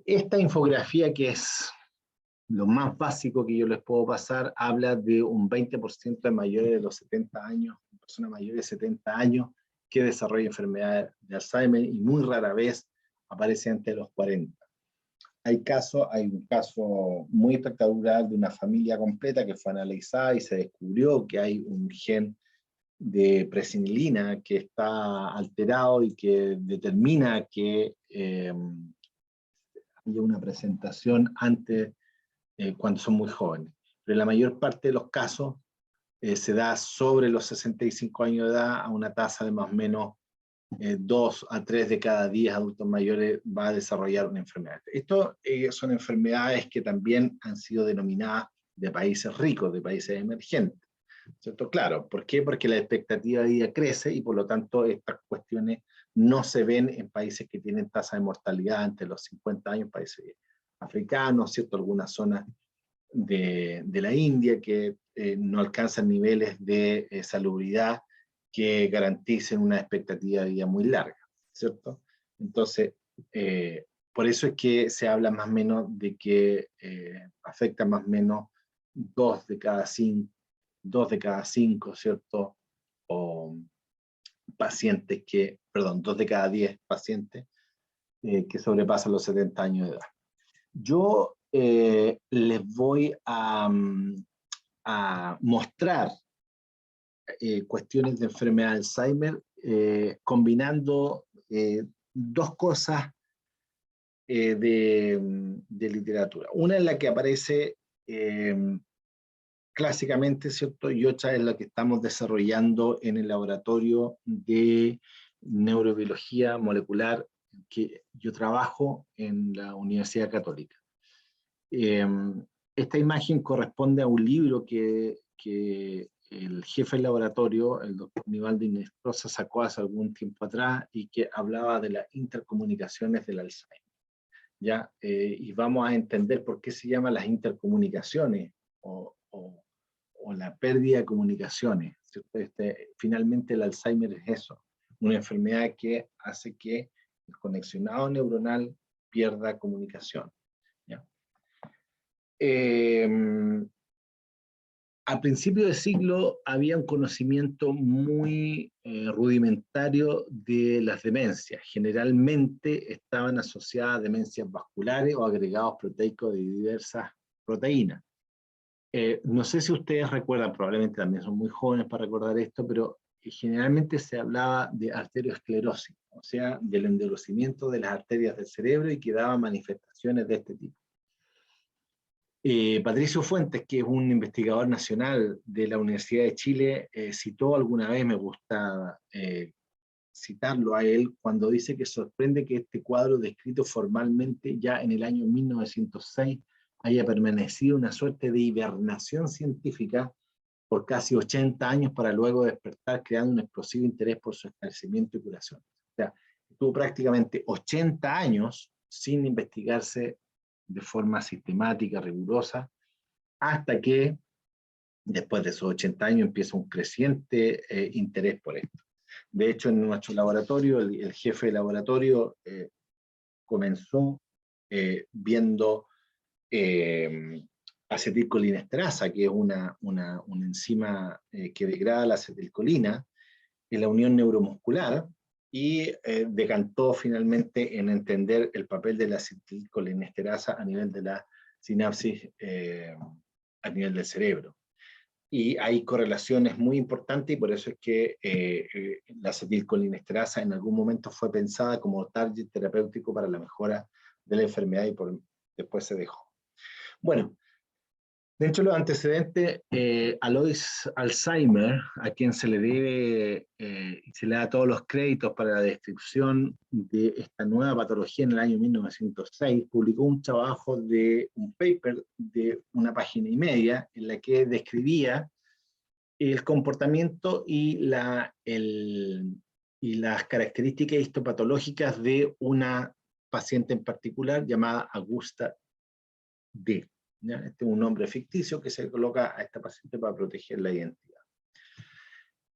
Esta infografía, que es lo más básico que yo les puedo pasar, habla de un 20% de mayores de los 70 años, personas mayores de 70 años, que desarrolla enfermedad de Alzheimer y muy rara vez aparece antes de los 40. Hay un caso muy espectacular de una familia completa que fue analizada y se descubrió que hay un gen de presenilina que está alterado y que determina que haya una presentación antes cuando son muy jóvenes. Pero en la mayor parte de los casos se da sobre los 65 años de edad a una tasa de más o menos 2 a 3 de cada 10 adultos mayores va a desarrollar una enfermedad. Esto son enfermedades que también han sido denominadas de países ricos, de países emergentes, ¿cierto? Claro, ¿por qué? Porque la expectativa de vida crece y por lo tanto estas cuestiones no se ven en países que tienen tasa de mortalidad antes de los 50 años, países africanos, ¿cierto? Algunas zonas de la India que no alcanzan niveles de salubridad que garanticen una expectativa de vida muy larga, ¿cierto? Entonces, por eso es que se habla más o menos de que afecta más o menos 2 de cada 5, ¿cierto? O pacientes 2 de cada 10 pacientes que sobrepasan los 70 años de edad. Yo les voy a mostrar cuestiones de enfermedad de Alzheimer combinando dos cosas de literatura. Una es la que aparece clásicamente, ¿cierto? Y otra es la que estamos desarrollando en el laboratorio de neurobiología molecular que yo trabajo en la Universidad Católica. Esta imagen corresponde a un libro que el jefe del laboratorio, el doctor Nivaldo Inestrosa, sacó hace algún tiempo atrás y que hablaba de las intercomunicaciones del Alzheimer. ¿Ya? Y vamos a entender por qué se llaman las intercomunicaciones o la pérdida de comunicaciones. Finalmente el Alzheimer es eso, una enfermedad que hace que el conexionado neuronal pierda comunicación. ¿Ya? A principios del siglo había un conocimiento muy rudimentario de las demencias. Generalmente estaban asociadas a demencias vasculares o agregados proteicos de diversas proteínas. No sé si ustedes recuerdan, probablemente también son muy jóvenes para recordar esto, pero generalmente se hablaba de arteriosclerosis, o sea, del endurecimiento de las arterias del cerebro y que daba manifestaciones de este tipo. Patricio Fuentes, que es un investigador nacional de la Universidad de Chile, citó alguna vez, me gusta citarlo a él, cuando dice que sorprende que este cuadro descrito formalmente ya en el año 1906 haya permanecido una suerte de hibernación científica por casi 80 años para luego despertar creando un explosivo interés por su esclarecimiento y curación. O sea, estuvo prácticamente 80 años sin investigarse de forma sistemática, rigurosa, hasta que después de esos 80 años empieza un creciente interés por esto. De hecho, en nuestro laboratorio, el jefe de laboratorio comenzó viendo acetilcolinesterasa, que es una enzima que degrada la acetilcolina en la unión neuromuscular, y decantó finalmente en entender el papel de la acetilcolinesterasa a nivel de la sinapsis a nivel del cerebro. Y hay correlaciones muy importantes y por eso es que la acetilcolinesterasa en algún momento fue pensada como target terapéutico para la mejora de la enfermedad y después se dejó. Bueno, dentro de los antecedentes, Alois Alzheimer, a quien se le debe, se le da todos los créditos para la descripción de esta nueva patología en el año 1906, publicó un trabajo de un paper de una página y media en la que describía el comportamiento y las características histopatológicas de una paciente en particular llamada Augusta D. ¿Ya? Este es un nombre ficticio que se coloca a esta paciente para proteger la identidad.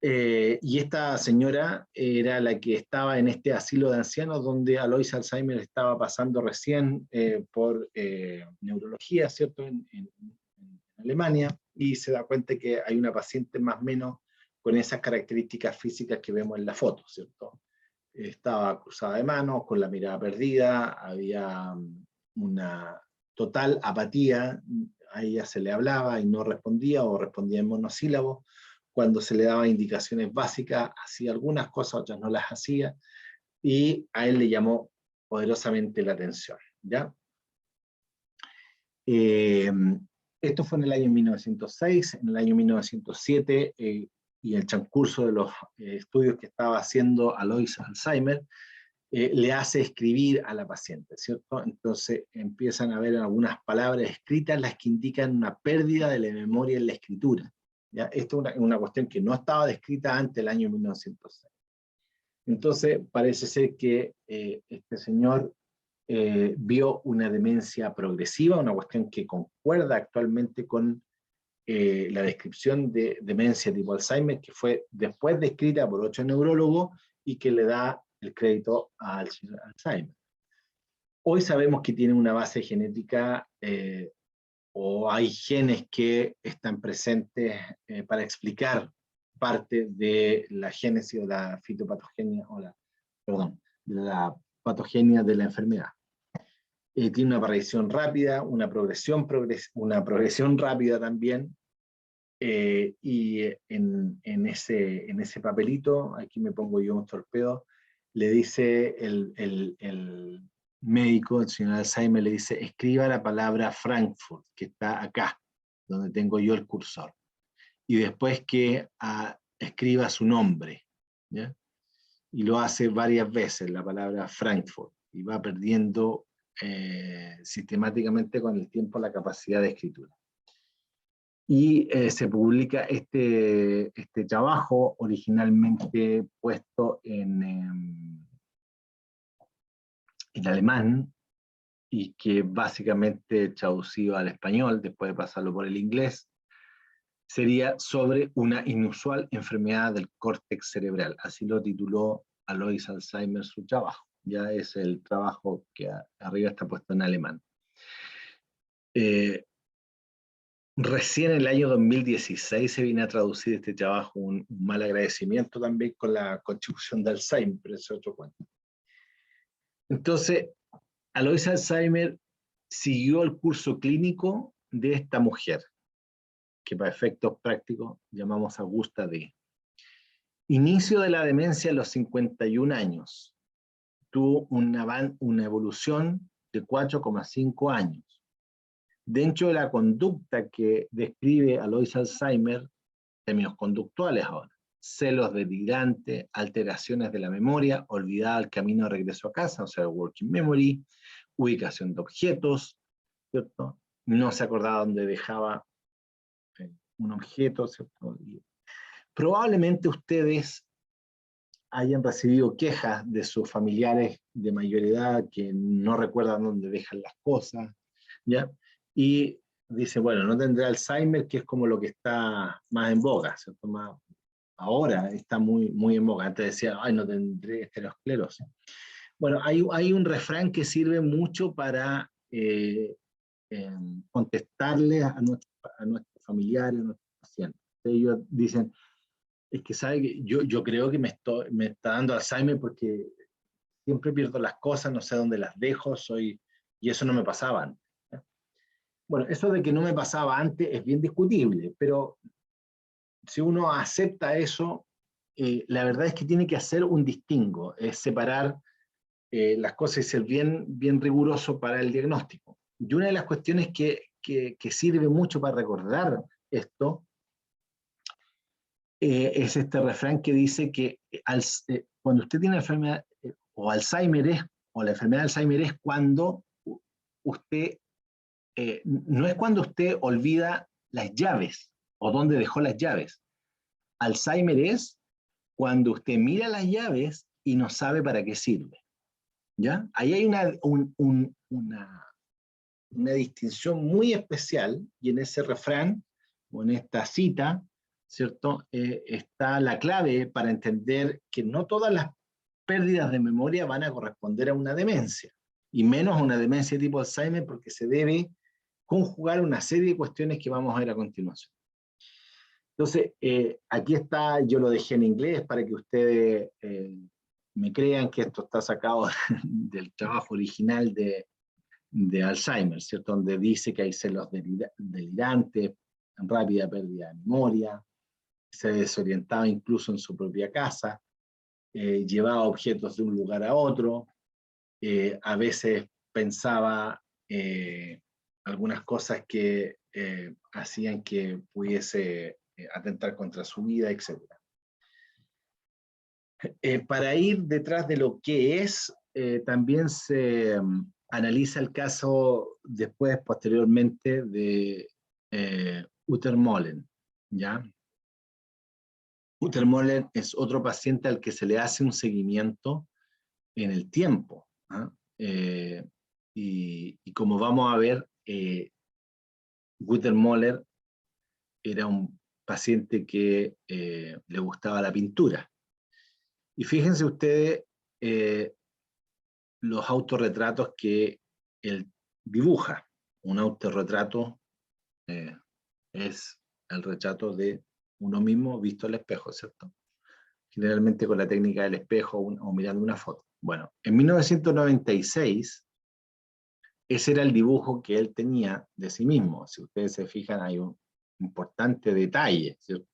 Y esta señora era la que estaba en este asilo de ancianos donde Alois Alzheimer estaba pasando recién por neurología, ¿cierto? En Alemania, y se da cuenta que hay una paciente más o menos con esas características físicas que vemos en la foto, ¿cierto? Estaba cruzada de manos, con la mirada perdida, había una total apatía, a ella se le hablaba y no respondía o respondía en monosílabos. Cuando se le daba indicaciones básicas, hacía algunas cosas, otras no las hacía, y a él le llamó poderosamente la atención, ¿ya? Esto fue en el año 1906, en el año 1907, y el transcurso de los estudios que estaba haciendo Alois Alzheimer, le hace escribir a la paciente, ¿cierto? Entonces empiezan a ver algunas palabras escritas las que indican una pérdida de la memoria en la escritura. ¿Ya? Esto es una cuestión que no estaba descrita antes del año 1906. Entonces parece ser que este señor vio una demencia progresiva, una cuestión que concuerda actualmente con la descripción de demencia tipo Alzheimer, que fue después descrita por 8 neurólogos y que le da el crédito al señor Alzheimer. Hoy sabemos que tiene una base genética o hay genes que están presentes para explicar parte de la génesis o la fitopatogenia, o la, perdón, de la patogenia de la enfermedad. Tiene una aparición rápida, una progresión rápida también, y en ese papelito, aquí me pongo yo un torpedo, le dice el médico, el señor Alzheimer, le dice, escriba la palabra Frankfurt, que está acá, donde tengo yo el cursor, y después que escriba su nombre, ¿ya? Y lo hace varias veces, la palabra Frankfurt, y va perdiendo sistemáticamente con el tiempo la capacidad de escritura. Y se publica este trabajo originalmente puesto en alemán, y que básicamente traducido al español, después de pasarlo por el inglés, sería sobre una inusual enfermedad del córtex cerebral. Así lo tituló Alois Alzheimer su trabajo. Ya es el trabajo que arriba está puesto en alemán. Recién en el año 2016 se viene a traducir este trabajo, un mal agradecimiento también con la contribución de Alzheimer, pero ese es otro cuento. Entonces, Alois Alzheimer siguió el curso clínico de esta mujer, que para efectos prácticos llamamos Augusta D. Inicio de la demencia a los 51 años. Tuvo una evolución de 4,5 años. Dentro de la conducta que describe Alois Alzheimer, términos conductuales ahora, celos delirantes, alteraciones de la memoria, olvidada al camino de regreso a casa, o sea, working memory, ubicación de objetos, ¿cierto? No se acordaba dónde dejaba un objeto, ¿cierto? Y probablemente ustedes hayan recibido quejas de sus familiares de mayor edad que no recuerdan dónde dejan las cosas, ¿ya? Y dice, bueno, no tendrá Alzheimer, que es como lo que está más en boga, ¿cierto? Ahora está muy, muy en boga. Antes decía, ay, no tendré estereosclerosis. Bueno, hay un refrán que sirve mucho para contestarle a nuestros familiares, a nuestros pacientes. Ellos dicen, es que sabe que yo creo que me está dando Alzheimer porque siempre pierdo las cosas, no sé dónde las dejo, y eso no me pasaba antes. Bueno, eso de que no me pasaba antes es bien discutible, pero si uno acepta eso, la verdad es que tiene que hacer un distingo, es separar las cosas y ser bien, bien riguroso para el diagnóstico. Y una de las cuestiones que sirve mucho para recordar esto es este refrán que dice que cuando usted tiene enfermedad o Alzheimer o la enfermedad de Alzheimer es cuando usted, no es cuando usted olvida las llaves o dónde dejó las llaves. Alzheimer es cuando usted mira las llaves y no sabe para qué sirve. ¿Ya? Ahí hay una distinción muy especial, y en ese refrán o en esta cita, ¿cierto? Está la clave para entender que no todas las pérdidas de memoria van a corresponder a una demencia, y menos a una demencia tipo Alzheimer, porque se debe conjugar una serie de cuestiones que vamos a ver a continuación. Entonces, aquí está, yo lo dejé en inglés para que ustedes me crean que esto está sacado del trabajo original de Alzheimer, ¿cierto? Donde dice que hay celos delirantes, rápida pérdida de memoria, se desorientaba incluso en su propia casa, llevaba objetos de un lugar a otro, a veces pensaba algunas cosas que hacían que pudiese atentar contra su vida, etc. Para ir detrás de lo que es, también se analiza el caso después, posteriormente, de Utermohlen, ¿ya? Utermohlen es otro paciente al que se le hace un seguimiento en el tiempo, ¿ah? Y como vamos a ver, Utermohlen era un paciente que le gustaba la pintura. Y fíjense ustedes los autorretratos que él dibuja. Un autorretrato es el retrato de uno mismo visto al espejo, ¿cierto? Generalmente con la técnica del espejo o mirando una foto. Bueno, en 1996, ese era el dibujo que él tenía de sí mismo. Si ustedes se fijan, hay un importante detalle, ¿cierto?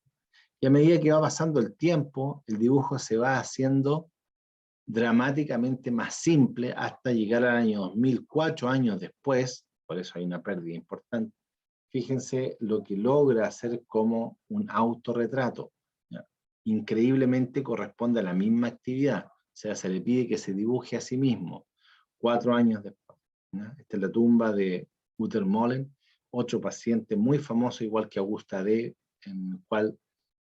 Y a medida que va pasando el tiempo, el dibujo se va haciendo dramáticamente más simple hasta llegar al año 2004, años después, por eso hay una pérdida importante. Fíjense lo que logra hacer como un autorretrato. ¿Ya? Increíblemente corresponde a la misma actividad, o sea, se le pide que se dibuje a sí mismo 4 años después. ¿Ya? Esta es la tumba de Guter Molen, otro paciente muy famoso, igual que Augusta D., en el cual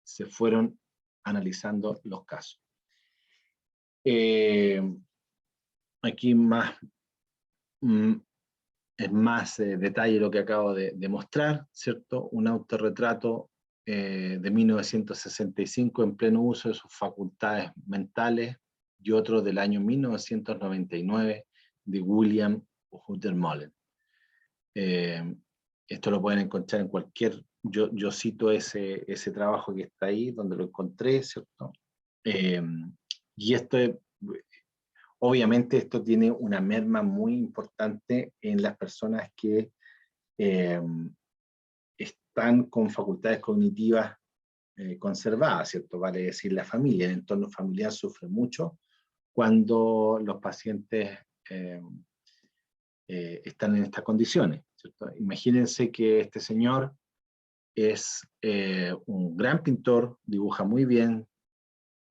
se fueron analizando los casos. Aquí más, es más detalle lo que acabo de mostrar, ¿cierto? Un autorretrato de 1965 en pleno uso de sus facultades mentales, y otro del año 1999 de William Hunter Mullen. Esto lo pueden encontrar en cualquier, yo cito ese trabajo que está ahí, donde lo encontré, ¿cierto? Y esto es, obviamente esto tiene una merma muy importante en las personas que están con facultades cognitivas conservadas, ¿cierto? Vale decir, la familia, el entorno familiar sufre mucho cuando los pacientes están en estas condiciones, ¿cierto? Imagínense que este señor es un gran pintor, dibuja muy bien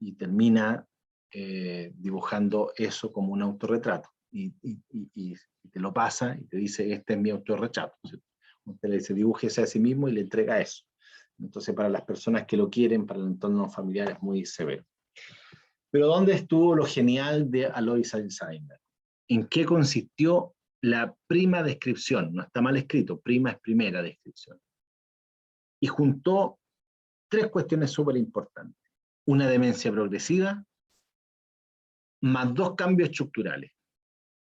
y termina dibujando eso como un autorretrato. Y te lo pasa y te dice, este es mi autorretrato, ¿cierto? Usted le dice, dibújese a sí mismo y le entrega eso. Entonces, para las personas que lo quieren, para el entorno familiar es muy severo. Pero ¿dónde estuvo lo genial de Alois Alzheimer? ¿En qué consistió la prima descripción? No está mal escrito, prima es primera descripción. Y juntó 3 cuestiones súper importantes. Una demencia progresiva, más 2 cambios estructurales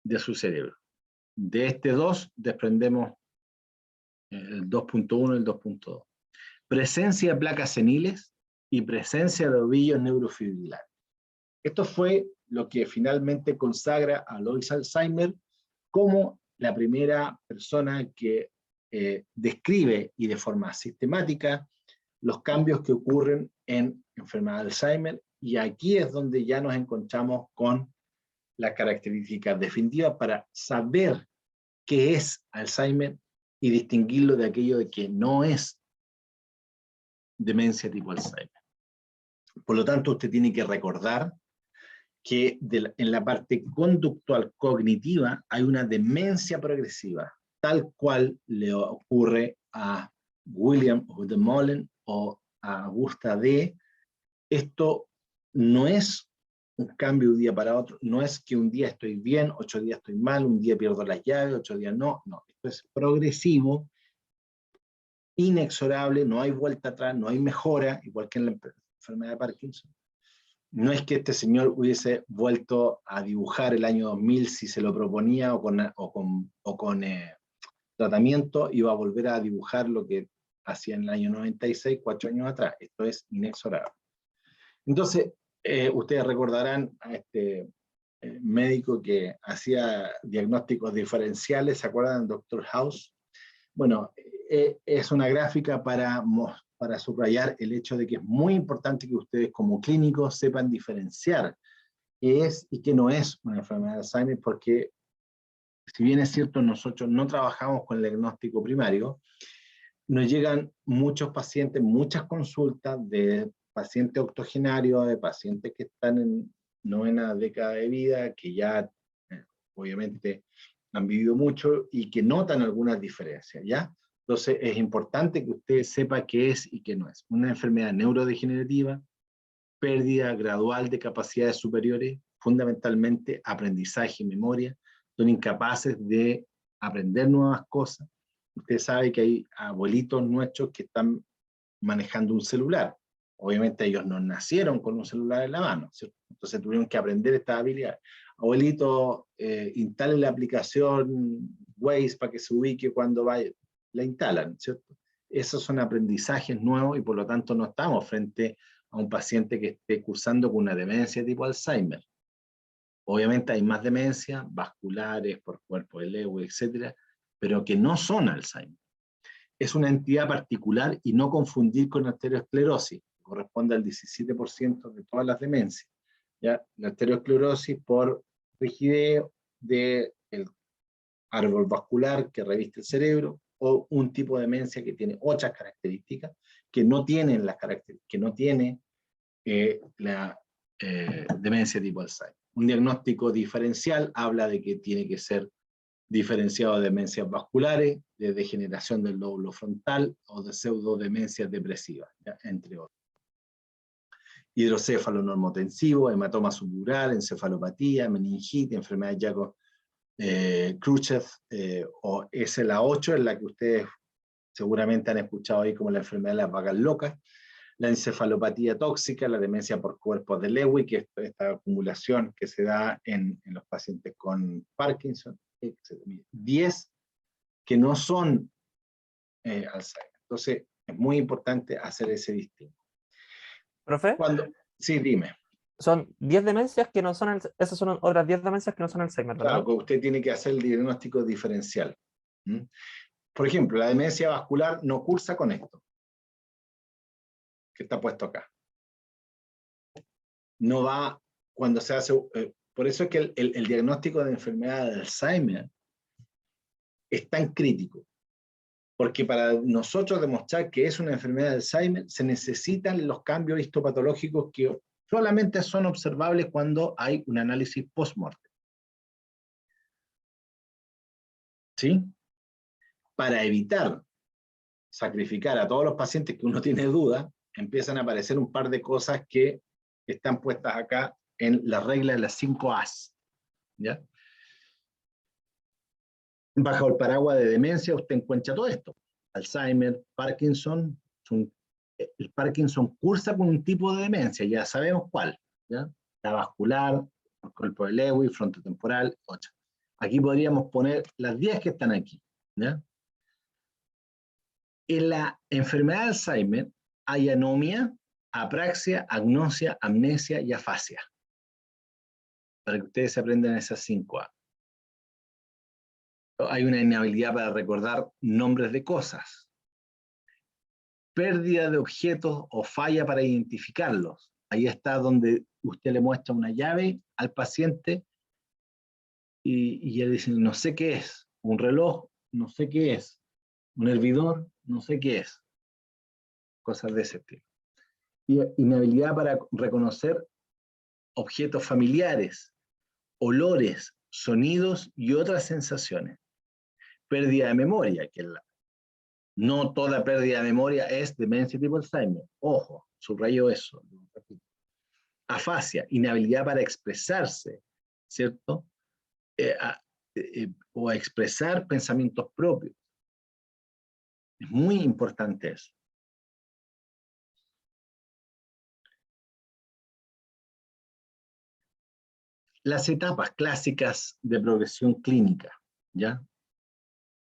de su cerebro. De este 2 desprendemos el 2.1 y el 2.2. Presencia de placas seniles y presencia de ovillos neurofibrilares. Esto fue lo que finalmente consagra a Alois Alzheimer como la primera persona que describe y de forma sistemática los cambios que ocurren en enfermedad de Alzheimer, y aquí es donde ya nos encontramos con las características definitivas para saber qué es Alzheimer y distinguirlo de aquello de que no es demencia tipo Alzheimer. Por lo tanto, usted tiene que recordar que en la parte conductual cognitiva hay una demencia progresiva, tal cual le ocurre a William Hunter Mullen o a Augusta D. Esto no es un cambio de un día para otro, no es que un día estoy bien, 8 días estoy mal, un día pierdo las llaves, 8 días no, esto es progresivo, inexorable, no hay vuelta atrás, no hay mejora, igual que en la enfermedad de Parkinson. No es que este señor hubiese vuelto a dibujar el año 2000 si se lo proponía o con tratamiento, iba a volver a dibujar lo que hacía en el año 96, 4 años atrás. Esto es inexorable. Entonces, ustedes recordarán a este médico que hacía diagnósticos diferenciales, ¿se acuerdan, Dr. House? Bueno, es una gráfica para subrayar el hecho de que es muy importante que ustedes como clínicos sepan diferenciar qué es y qué no es una enfermedad de Alzheimer, porque si bien es cierto, nosotros no trabajamos con el diagnóstico primario, nos llegan muchos pacientes, muchas consultas de pacientes octogenarios, de pacientes que están en novena década de vida, que ya obviamente han vivido mucho y que notan algunas diferencias, ¿ya? Entonces es importante que usted sepa qué es y qué no es. Una enfermedad neurodegenerativa, pérdida gradual de capacidades superiores, fundamentalmente aprendizaje y memoria, son incapaces de aprender nuevas cosas. Usted sabe que hay abuelitos nuestros que están manejando un celular. Obviamente ellos no nacieron con un celular en la mano, ¿cierto? Entonces tuvieron que aprender estas habilidades. Abuelito, instale la aplicación Waze para que se ubique cuando vaya, la instalan, ¿cierto? Esos son aprendizajes nuevos y por lo tanto no estamos frente a un paciente que esté cursando con una demencia tipo Alzheimer. Obviamente hay más demencias, vasculares, por cuerpo de Lewy, etcétera, pero que no son Alzheimer. Es una entidad particular y no confundir con arteriosclerosis, que corresponde al 17% de todas las demencias. ¿Ya? La arteriosclerosis por rigidez del árbol vascular que reviste el cerebro, o un tipo de demencia que tiene otras características que no tienen las características, que no tiene la demencia tipo Alzheimer. Un diagnóstico diferencial habla de que tiene que ser diferenciado de demencias vasculares, de degeneración del lóbulo frontal o de pseudodemencias depresivas, ¿ya? Entre otros. Hidrocéfalo normotensivo, hematoma subdural, encefalopatía, meningitis, enfermedad de Jakob-Creutzfeldt, o SLA8, es la que ustedes seguramente han escuchado ahí como la enfermedad de las vacas locas, la encefalopatía tóxica, la demencia por cuerpos de Lewy, que es esta acumulación que se da en los pacientes con Parkinson, etc. 10 que no son Alzheimer. Entonces, es muy importante hacer ese distingo. ¿Profe? Sí, dime. Son 10 demencias que no son, esas son otras 10 demencias que no son Alzheimer, ¿verdad? Claro, que usted tiene que hacer el diagnóstico diferencial. ¿Mm? Por ejemplo, la demencia vascular no cursa con esto, que está puesto acá. No va cuando se hace... por eso es que el diagnóstico de enfermedad de Alzheimer es tan crítico. Porque para nosotros demostrar que es una enfermedad de Alzheimer, se necesitan los cambios histopatológicos que solamente son observables cuando hay un análisis post-mortem. ¿Sí? Para evitar sacrificar a todos los pacientes que uno tiene duda, empiezan a aparecer un par de cosas que están puestas acá en la regla de las 5 A's. ¿Ya? Bajo el paraguas de demencia usted encuentra todo esto. Alzheimer, Parkinson. El Parkinson cursa con un tipo de demencia, ya sabemos cuál. ¿Ya? La vascular, el cuerpo de Lewy, frontotemporal, 8. Aquí podríamos poner las 10 que están aquí. ¿Ya? En la enfermedad de Alzheimer hay anomia, apraxia, agnosia, amnesia y afasia. Para que ustedes se aprendan esas 5 A. Hay una inhabilidad para recordar nombres de cosas. Pérdida de objetos o falla para identificarlos. Ahí está donde usted le muestra una llave al paciente y él dice, no sé qué es. Un reloj, no sé qué es. Un hervidor, no sé qué es. Cosas de ese estilo. Y inhabilidad para reconocer objetos familiares, olores, sonidos y otras sensaciones. Pérdida de memoria, que no toda pérdida de memoria es demencia tipo Alzheimer. Ojo, subrayo eso. Afasia, inhabilidad para expresarse, ¿cierto? O a expresar pensamientos propios. Es muy importante eso. Las etapas clásicas de progresión clínica, ¿ya?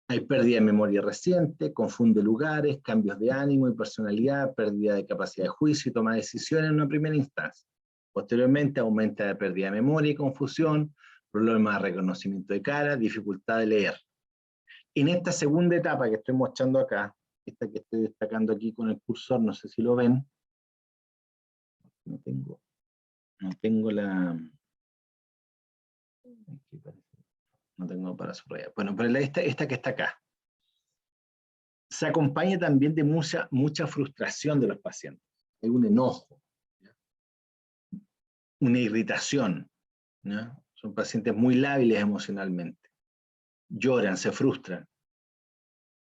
Hay pérdida de memoria reciente, confunde lugares, cambios de ánimo y personalidad, pérdida de capacidad de juicio y toma de decisiones en una primera instancia. Posteriormente aumenta la pérdida de memoria y confusión, problemas de reconocimiento de cara, dificultad de leer. En esta segunda etapa que estoy mostrando acá, esta que estoy destacando aquí con el cursor, no sé si lo ven, no tengo la... No tengo para subrayar. Bueno, pero esta que está acá. Se acompaña también de mucha frustración de los pacientes. Hay un enojo, ¿ya? Una irritación, ¿ya? Son pacientes muy lábiles emocionalmente. Lloran, se frustran.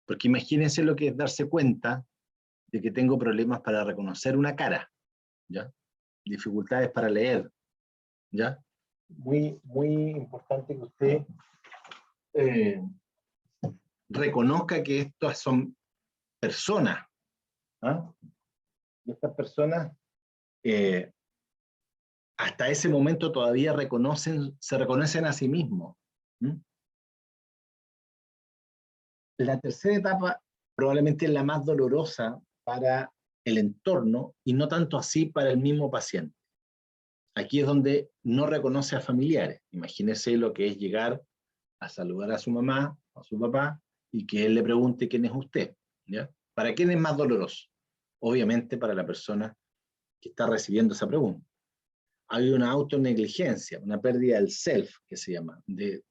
Porque imagínense lo que es darse cuenta de que tengo problemas para reconocer una cara, ¿ya? Dificultades para leer, ¿ya? Muy importante que usted reconozca que estas son personas, ¿ah? Y estas personas hasta ese momento todavía se reconocen a sí mismos. ¿Mm? La tercera etapa probablemente es la más dolorosa para el entorno y no tanto así para el mismo paciente. Aquí es donde no reconoce a familiares. Imagínese lo que es llegar a saludar a su mamá o a su papá y que él le pregunte quién es usted, ¿ya? ¿Para quién es más doloroso? Obviamente para la persona que está recibiendo esa pregunta. Hay una autonegligencia, una pérdida del self, que se llama, de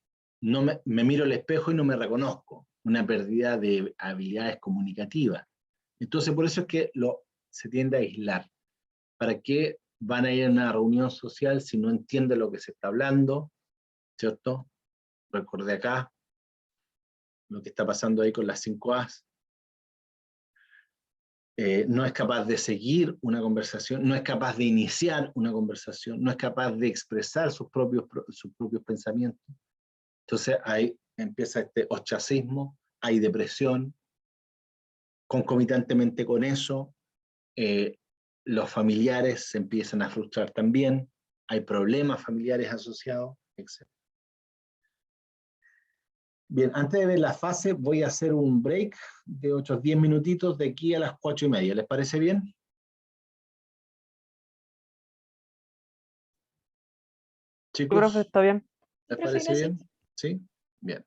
no me miro al espejo y no me reconozco, una pérdida de habilidades comunicativas. Entonces, por eso es que se tiende a aislar. ¿Para qué van a ir a una reunión social si no entiende lo que se está hablando? ¿Cierto? Recordé acá lo que está pasando ahí con las 5As. No es capaz de seguir una conversación, no es capaz de iniciar una conversación, no es capaz de expresar sus propios pensamientos. Entonces ahí empieza este ostracismo, hay depresión, concomitantemente con eso, los familiares se empiezan a frustrar también, hay problemas familiares asociados, etc. Bien, antes de ver la fase, voy a hacer un break de otros 10 minutitos de aquí a las 4:30. ¿Les parece bien? Yo creo que Chicos, está bien. ¿les Profe, parece gracias. bien? ¿Sí? Bien.